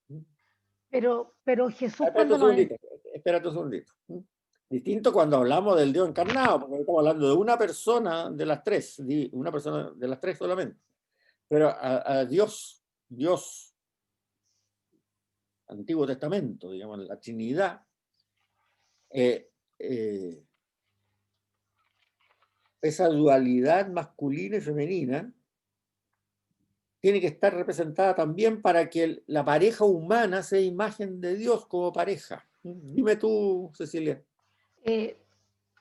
Pero Jesús Espérate cuando un nos... segundito, espérate un segundito. Distinto cuando hablamos del Dios encarnado, porque estamos hablando de una persona de las tres, una persona de las tres solamente. Pero a Dios, Dios, Antiguo Testamento, digamos, la Trinidad, esa dualidad masculina y femenina tiene que estar representada también para que la pareja humana sea imagen de Dios como pareja. Dime tú, Cecilia.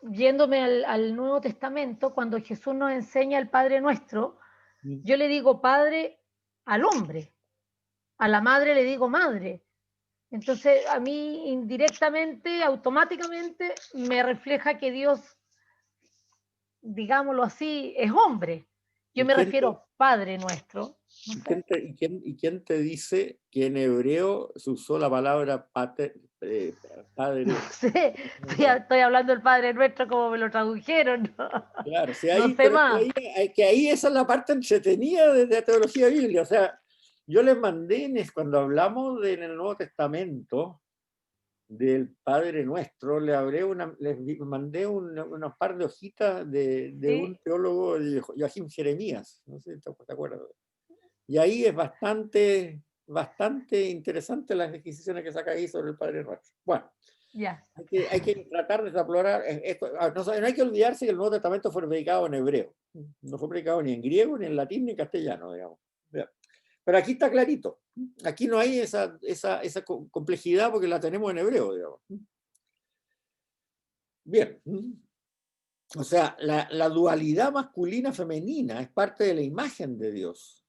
Yéndome al Nuevo Testamento, cuando Jesús nos enseña el Padre Nuestro, yo le digo Padre al hombre, a la madre le digo madre. Entonces, a mí indirectamente, automáticamente, me refleja que Dios, digámoslo así, es hombre. Yo me refiero Padre Nuestro. ¿No sé? ¿Y quién te dice que en hebreo se usó la palabra padre? No sé, estoy hablando del Padre Nuestro como me lo tradujeron. ¿No? Claro, si No hay, sé pero más. que ahí esa es la parte entretenida de la teología bíblica. O sea, yo les mandé, cuando hablamos en el Nuevo Testamento, del Padre Nuestro, les mandé unos par de hojitas de ¿Sí? un teólogo, de Joachim Jeremías, no sé si te acuerdas. Y ahí es bastante interesante las disquisiciones que saca ahí sobre el Padre Nuestro. Bueno, Ya. hay que tratar de explorar esto. No hay que olvidarse que el Nuevo Testamento fue predicado en hebreo. No fue predicado ni en griego, ni en latín, ni en castellano, digamos. Pero aquí está clarito. Aquí no hay esa complejidad porque la tenemos en hebreo, digamos. Bien. O sea, la dualidad masculina-femenina es parte de la imagen de Dios.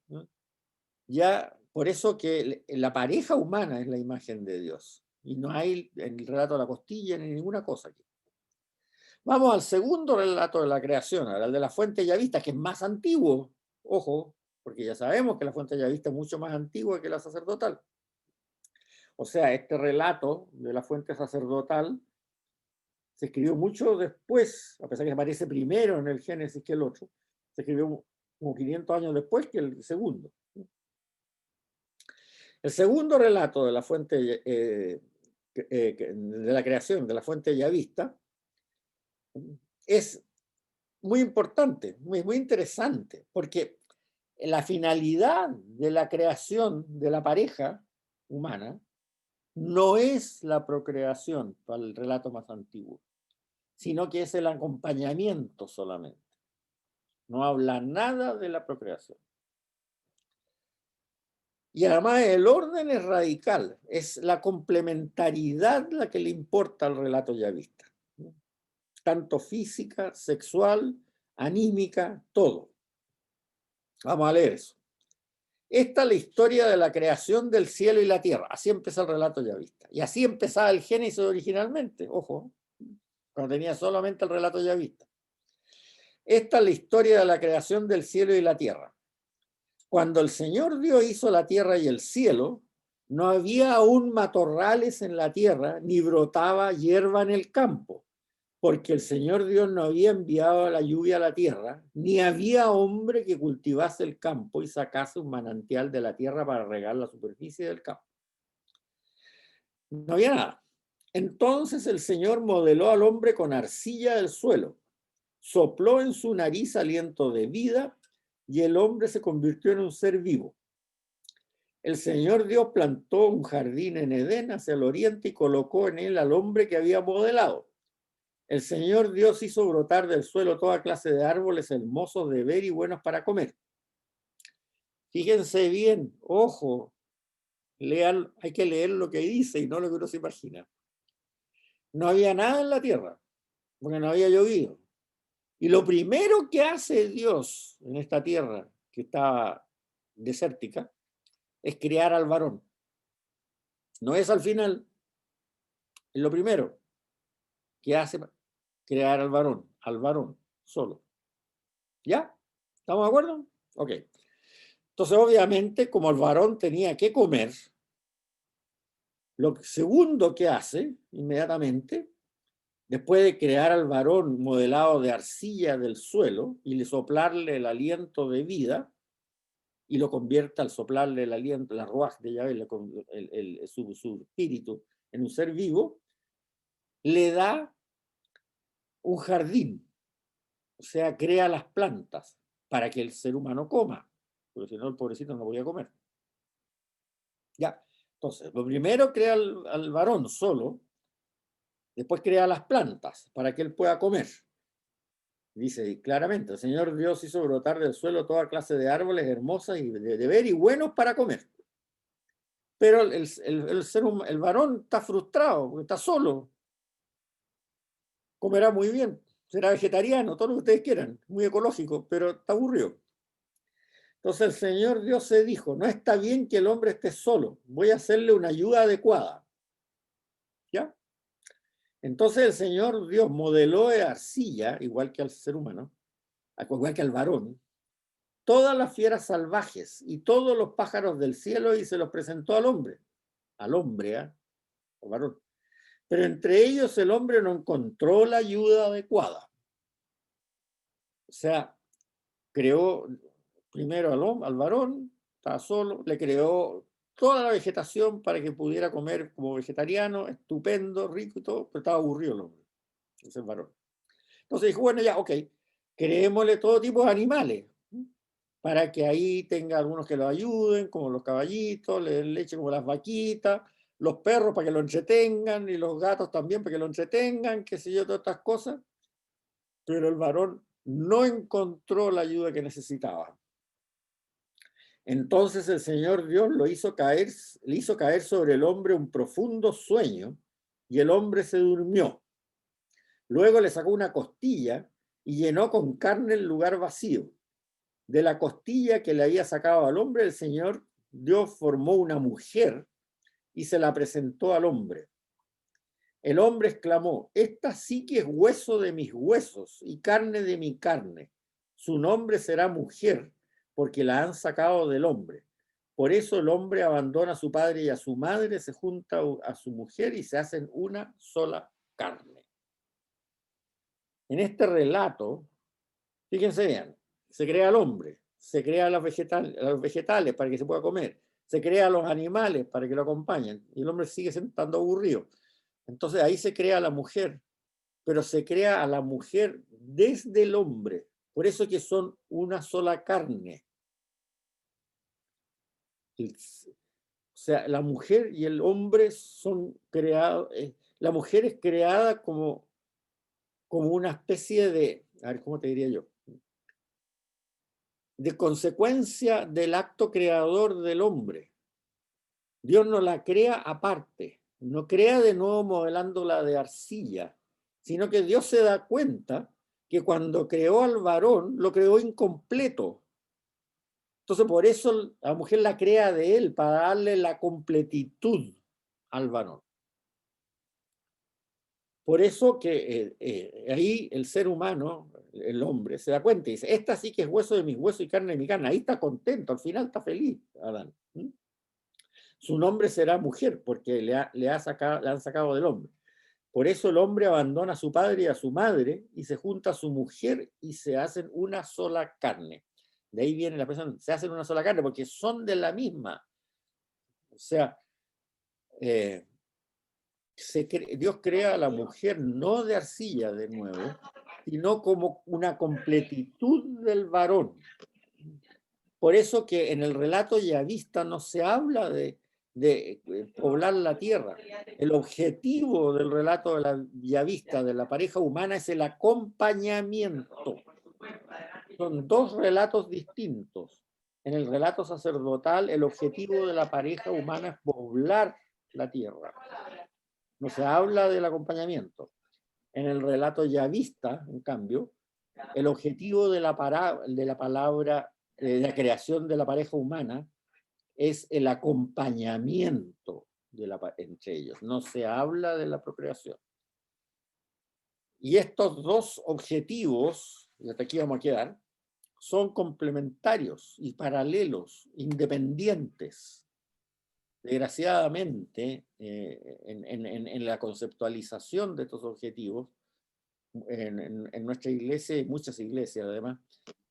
Ya, por eso que la pareja humana es la imagen de Dios. Y no hay en el relato de la costilla ni ninguna cosa aquí. Vamos al segundo relato de la creación, al de la fuente yavista, que es más antiguo. Ojo, porque ya sabemos que la fuente yavista es mucho más antigua que la sacerdotal. O sea, este relato de la fuente sacerdotal se escribió mucho después, a pesar que aparece primero en el Génesis que el otro, se escribió como 500 años después que el segundo. El segundo relato de la fuente de la creación de la fuente yavista es muy importante, muy interesante, porque la finalidad de la creación de la pareja humana no es la procreación, para el relato más antiguo, sino que es el acompañamiento solamente. No habla nada de la procreación. Y además el orden es radical, es la complementariedad la que le importa al relato yavista. Tanto física, sexual, anímica, todo. Vamos a leer eso. Esta es la historia de la creación del cielo y la tierra. Así empieza el relato yavista. Y así empezaba el Génesis originalmente, ojo, cuando tenía solamente el relato yavista. Esta es la historia de la creación del cielo y la tierra. Cuando el Señor Dios hizo la tierra y el cielo, no había aún matorrales en la tierra, ni brotaba hierba en el campo, porque el Señor Dios no había enviado la lluvia a la tierra, ni había hombre que cultivase el campo y sacase un manantial de la tierra para regar la superficie del campo. No había nada. Entonces el Señor modeló al hombre con arcilla del suelo, sopló en su nariz aliento de vida y el hombre se convirtió en un ser vivo. El Señor Dios plantó un jardín en Edén hacia el oriente y colocó en él al hombre que había modelado. El Señor Dios hizo brotar del suelo toda clase de árboles hermosos de ver y buenos para comer. Fíjense bien, ojo, lean, hay que leer lo que dice y no lo que uno se imagina. No había nada en la tierra, porque no había llovido. Y lo primero que hace Dios en esta tierra, que estaba desértica, es crear al varón. No es al final, es lo primero que hace crear al varón solo. ¿Ya? ¿Estamos de acuerdo? Ok. Entonces, obviamente, como el varón tenía que comer, lo segundo que hace inmediatamente, después de crear al varón modelado de arcilla del suelo y le soplarle el aliento de vida, y lo convierte al soplarle el aliento, la ruaj de Yahvé, su espíritu en un ser vivo, le da un jardín, o sea, crea las plantas para que el ser humano coma, porque si no el pobrecito no podía comer. Ya, entonces, lo primero crea al varón solo, después crea las plantas para que él pueda comer. Dice claramente, el Señor Dios hizo brotar del suelo toda clase de árboles hermosas y de ver y buenos para comer. Pero el varón está frustrado, porque está solo. Comerá muy bien, será vegetariano, todo lo que ustedes quieran, muy ecológico, pero está aburrido. Entonces el Señor Dios se dijo, no está bien que el hombre esté solo, voy a hacerle una ayuda adecuada. ¿Ya? Entonces el Señor Dios modeló de arcilla, igual que al ser humano, igual que al varón, todas las fieras salvajes y todos los pájaros del cielo y se los presentó al hombre, al varón. Pero entre ellos el hombre no encontró la ayuda adecuada. O sea, creó primero al varón, estaba solo, le creó toda la vegetación para que pudiera comer como vegetariano, estupendo, rico y todo, pero estaba aburrido el hombre, ese varón. Entonces dijo, bueno, ya, ok, creémosle todo tipo de animales, para que ahí tenga algunos que lo ayuden, como los caballitos, le den leche como las vaquitas, los perros para que lo entretengan, y los gatos también para que lo entretengan, qué sé yo, todas estas cosas. Pero el varón no encontró la ayuda que necesitaba. Entonces el Señor Dios le hizo caer sobre el hombre un profundo sueño, y el hombre se durmió. Luego le sacó una costilla y llenó con carne el lugar vacío. De la costilla que le había sacado al hombre, el Señor Dios formó una mujer y se la presentó al hombre. El hombre exclamó, esta sí que es hueso de mis huesos y carne de mi carne. Su nombre será mujer, porque la han sacado del hombre. Por eso el hombre abandona a su padre y a su madre, se junta a su mujer y se hacen una sola carne. En este relato, fíjense bien, se crea el hombre, se crea los vegetales para que se pueda comer, se crea los animales para que lo acompañen, y el hombre sigue estando aburrido. Entonces ahí se crea a la mujer, pero se crea a la mujer desde el hombre. Por eso que son una sola carne. O sea, la mujer y el hombre son creados, la mujer es creada como una especie de, a ver, ¿cómo te diría yo? De consecuencia del acto creador del hombre. Dios no la crea aparte, no crea de nuevo modelándola de arcilla, sino que Dios se da cuenta que cuando creó al varón, lo creó incompleto. Entonces, por eso la mujer la crea de él, para darle la completitud al varón. Por eso que ahí el ser humano, el hombre, se da cuenta y dice, esta sí que es hueso de mis huesos y carne de mi carne. Ahí está contento, al final está feliz, Adán. Su nombre será mujer, porque le han sacado del hombre. Por eso el hombre abandona a su padre y a su madre y se junta a su mujer y se hacen una sola carne. De ahí viene la expresión, se hacen una sola carne, porque son de la misma. O sea, Dios crea a la mujer no de arcilla de nuevo, sino como una completitud del varón. Por eso que en el relato yavista no se habla de poblar la tierra. El objetivo del relato de la yavista, de la pareja humana, es el acompañamiento. Son dos relatos distintos. En el relato sacerdotal, el objetivo de la pareja humana es poblar la tierra. No se habla del acompañamiento. En el relato yavista, en cambio, el objetivo de la palabra, de la creación de la pareja humana, es el acompañamiento entre ellos. No se habla de la procreación. Y estos dos objetivos, y hasta aquí vamos a quedar, son complementarios y paralelos, independientes. Desgraciadamente, en la conceptualización de estos objetivos, en nuestra iglesia y muchas iglesias además,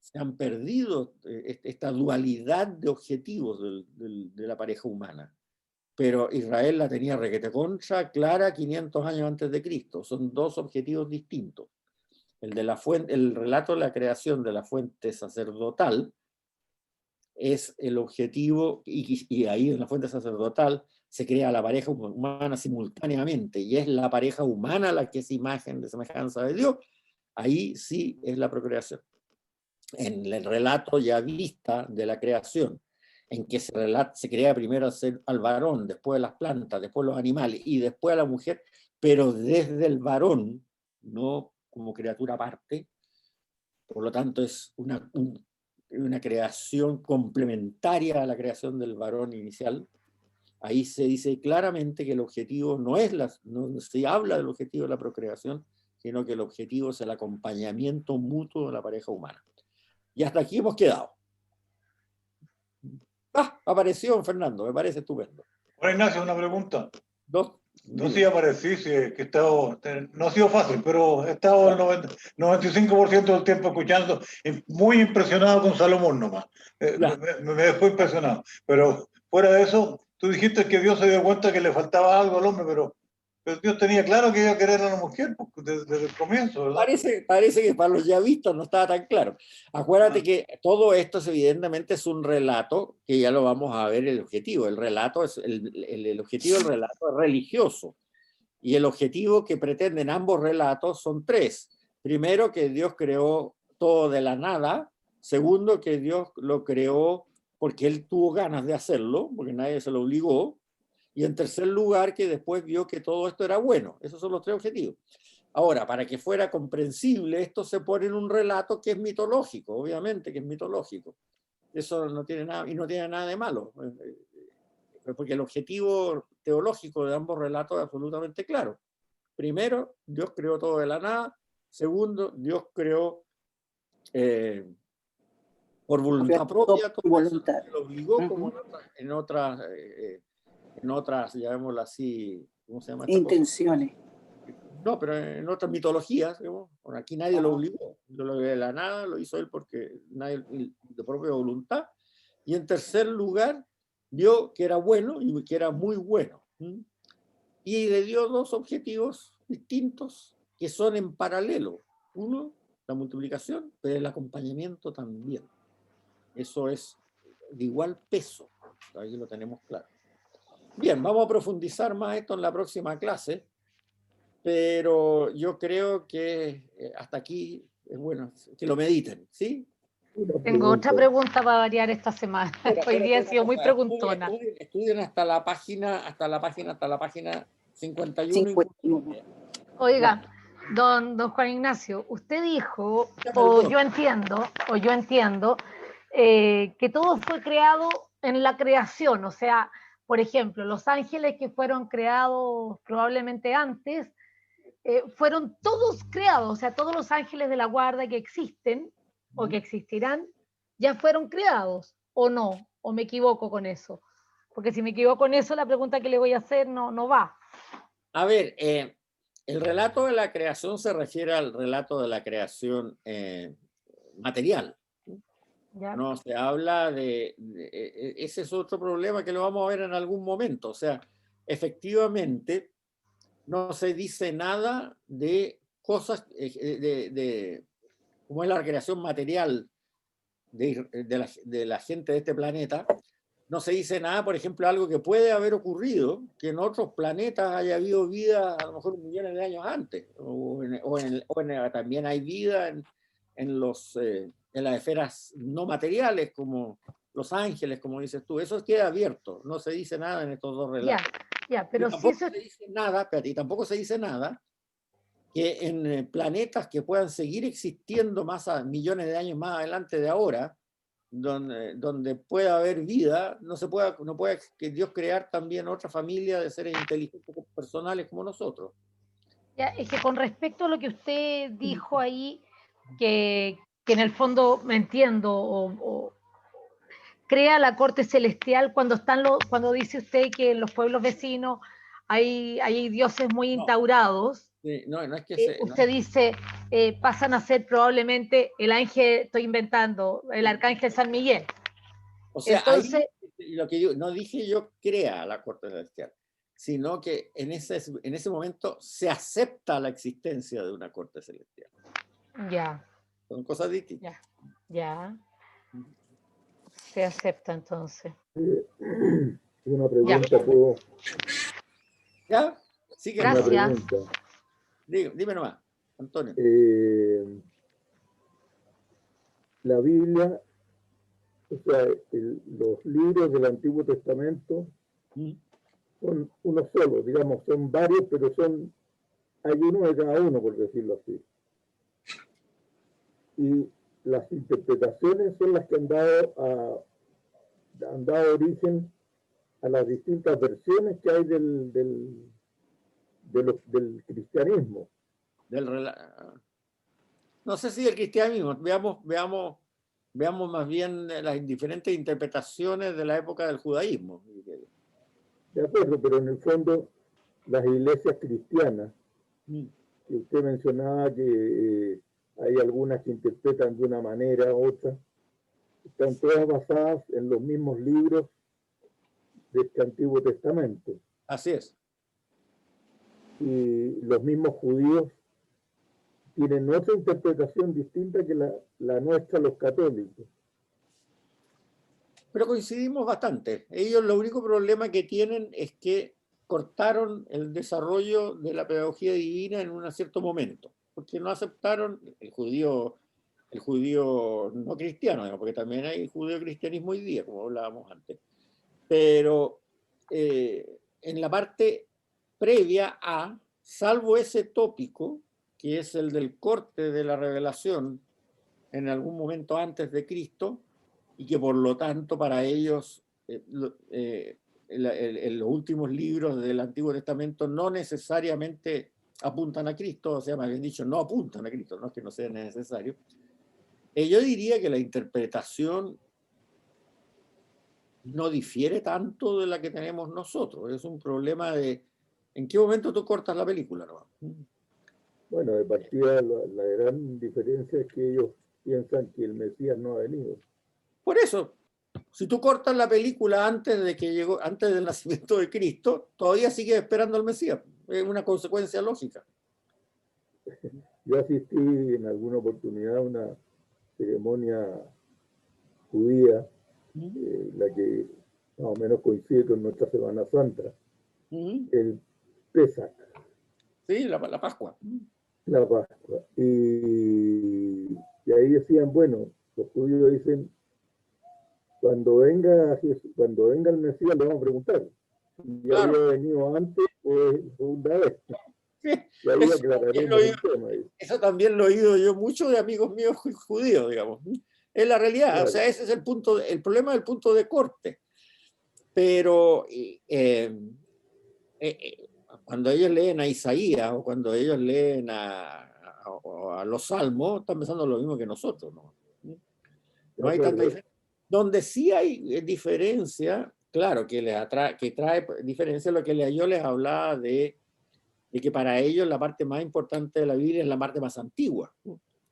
se han perdido esta dualidad de objetivos de la pareja humana. Pero Israel la tenía requete contra clara 500 años antes de Cristo. Son dos objetivos distintos. El de la fuente, el relato de la creación de la fuente sacerdotal es el objetivo, y ahí en la fuente sacerdotal se crea la pareja humana simultáneamente, y es la pareja humana la que es imagen de semejanza de Dios. Ahí sí es la procreación. En el relato ya vista de la creación, en que se crea primero al varón, después las plantas, después los animales y después a la mujer, pero desde el varón, no como criatura aparte. Por lo tanto, es una creación complementaria a la creación del varón inicial. Ahí se dice claramente que el objetivo no se habla del objetivo de la procreación, sino que el objetivo es el acompañamiento mutuo de la pareja humana. Y hasta aquí hemos quedado. Apareció Fernando, me parece estupendo. Juan Ignacio, una pregunta. Dime. Sí aparecí, sí, que he estado, no ha sido fácil, pero he estado el 95% del tiempo escuchando, muy impresionado con Salomón nomás. Me dejó impresionado. Pero fuera de eso, tú dijiste que Dios se dio cuenta que le faltaba algo al hombre, pero Dios tenía claro que iba a querer a la mujer desde el comienzo, ¿verdad? Parece que para los yavistas no estaba tan claro. Acuérdate que todo esto evidentemente es un relato, que ya lo vamos a ver el objetivo. El relato es el objetivo del relato es religioso. Y el objetivo que pretenden ambos relatos son tres. Primero, que Dios creó todo de la nada. Segundo, que Dios lo creó porque Él tuvo ganas de hacerlo, porque nadie se lo obligó. Y en tercer lugar, que después vio que todo esto era bueno. Esos son los tres objetivos. Ahora, para que fuera comprensible, esto se pone en un relato que es mitológico, obviamente que es mitológico. Eso no tiene nada, y no tiene nada de malo, porque el objetivo teológico de ambos relatos es absolutamente claro. Primero, Dios creó todo de la nada. Segundo, Dios creó por voluntad propia, todo voluntad. lo obligó, como en otras, llamémoslo así, ¿cómo se llama esta intenciones. cosa? No, pero en otras mitologías, digamos, aquí nadie lo obligó, lo de la nada lo hizo él porque nadie, de propia voluntad. Y en tercer lugar, vio que era bueno y que era muy bueno. Y le dio dos objetivos distintos que son en paralelo. Uno, la multiplicación, pero el acompañamiento también. Eso es de igual peso. Ahí lo tenemos claro. Bien, vamos a profundizar más esto en la próxima clase, pero yo creo que hasta aquí es bueno que lo mediten, ¿sí? Tengo otra pregunta para variar esta semana. Hoy día he sido muy preguntona. Estudien hasta la página 51. Oiga, don Juan Ignacio, usted dijo, yo entiendo, que todo fue creado en la creación, o sea, por ejemplo, los ángeles que fueron creados probablemente antes, fueron todos creados, o sea, todos los ángeles de la guarda que existen o que existirán, ya fueron creados, o no, o me equivoco con eso. Porque si me equivoco con eso, la pregunta que le voy a hacer no va. A ver, el relato de la creación se refiere al relato de la creación material. ¿Ya? No se habla ese es otro problema que lo vamos a ver en algún momento. O sea, efectivamente, no se dice nada de cosas, como es la creación material de la gente de este planeta. No se dice nada, por ejemplo, algo que puede haber ocurrido, que en otros planetas haya habido vida a lo mejor millones de años antes, también hay vida en las esferas no materiales, como los ángeles, como dices tú. Eso queda abierto, no se dice nada en estos dos relatos. Pero tampoco se dice nada, y tampoco se dice nada que en planetas que puedan seguir existiendo millones de años más adelante de ahora, donde pueda haber vida, no puede que Dios crear también otra familia de seres inteligentes personales como nosotros. Es que con respecto a lo que usted dijo ahí, que en el fondo me entiendo, crea la corte celestial cuando dice usted que en los pueblos vecinos hay dioses muy instaurados. No es que usted dice, pasan a ser probablemente el ángel, estoy inventando, el arcángel San Miguel. O sea, entonces, lo que no dije yo crea la corte celestial, sino que en ese momento se acepta la existencia de una corte celestial. Ya, Son cosas distintas. ya. Se acepta entonces. Una pregunta, ¿puedo? ¿Ya? Sí que Gracias. Una pregunta. Dime nomás, Antonio. La Biblia, o sea, los libros del Antiguo Testamento son uno solo, digamos, son varios, pero hay uno de cada uno, por decirlo así. Y las interpretaciones son las que han dado origen a las distintas versiones que hay del cristianismo. No sé si del cristianismo, veamos más bien las diferentes interpretaciones de la época del judaísmo. De acuerdo, pero en el fondo las iglesias cristianas, que usted mencionaba que hay algunas que interpretan de una manera u otra, están todas basadas en los mismos libros de este Antiguo Testamento. Así es. Y los mismos judíos tienen otra interpretación distinta que la nuestra, los católicos. Pero coincidimos bastante. Ellos lo único problema que tienen es que cortaron el desarrollo de la pedagogía divina en un cierto momento, porque no aceptaron el judío no cristiano, porque también hay judío-cristianismo hoy día, como hablábamos antes. Pero en la parte previa a, salvo ese tópico, que es el del corte de la revelación en algún momento antes de Cristo, y que por lo tanto para ellos los últimos libros del Antiguo Testamento no necesariamente apuntan a Cristo, o sea, más bien dicho, no apuntan a Cristo, no es que no sea necesario. Yo diría que la interpretación no difiere tanto de la que tenemos nosotros. Es un problema de en qué momento tú cortas la película, ¿no? Bueno, de partida la gran diferencia es que ellos piensan que el Mesías no ha venido. Por eso, si tú cortas la película antes del nacimiento de Cristo, todavía sigues esperando al Mesías. Es una consecuencia lógica. Yo asistí en alguna oportunidad a una ceremonia judía, la que más o menos coincide con nuestra Semana Santa, el Pesach. Sí, la Pascua. La Pascua. Y ahí decían, bueno, los judíos dicen, cuando venga el Mesías le vamos a preguntar si ya había venido antes o es segunda vez. Sí, Y ahí aclararemos el tema. Eso también lo he oído yo mucho de amigos míos judíos, digamos. Es la realidad, claro. O sea, ese es el problema del punto de corte. Pero cuando ellos leen a Isaías o cuando ellos leen a los Salmos, están pensando lo mismo que nosotros, ¿no? No hay tanta diferencia. Donde sí hay diferencia, claro, que trae diferencia lo que yo les hablaba de que para ellos la parte más importante de la Biblia es la parte más antigua.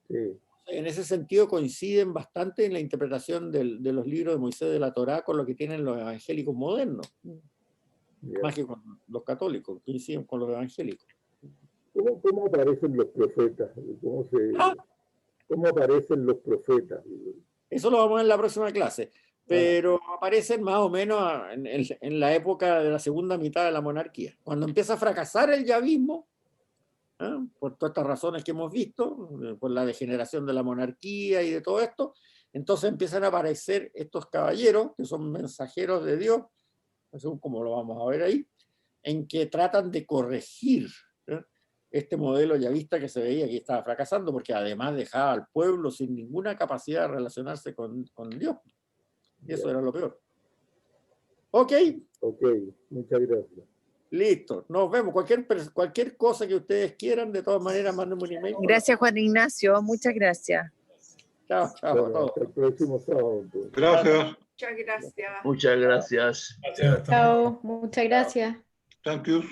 Sí. En ese sentido coinciden bastante en la interpretación de los libros de Moisés de la Torá con lo que tienen los evangélicos modernos. Yeah. Más que con los católicos, coinciden con los evangélicos. ¿Cómo aparecen los profetas? ¿Cómo aparecen los profetas? Eso lo vamos a ver en la próxima clase. Pero aparecen más o menos en la época de la segunda mitad de la monarquía. Cuando empieza a fracasar el yavismo, por todas estas razones que hemos visto, por la degeneración de la monarquía y de todo esto, entonces empiezan a aparecer estos caballeros, que son mensajeros de Dios, según como lo vamos a ver ahí, en que tratan de corregir este modelo yavista que se veía que estaba fracasando, porque además dejaba al pueblo sin ninguna capacidad de relacionarse con Dios. Y eso era lo peor. Ok. Ok, muchas gracias. Listo, nos vemos. Cualquier cosa que ustedes quieran, de todas maneras, mándenme un email. Gracias, Juan Ignacio. Muchas gracias. Chao, chao. Bueno, hasta el próximo sábado. Gracias. Muchas gracias. Muchas gracias. Chao, muchas gracias. Thank you.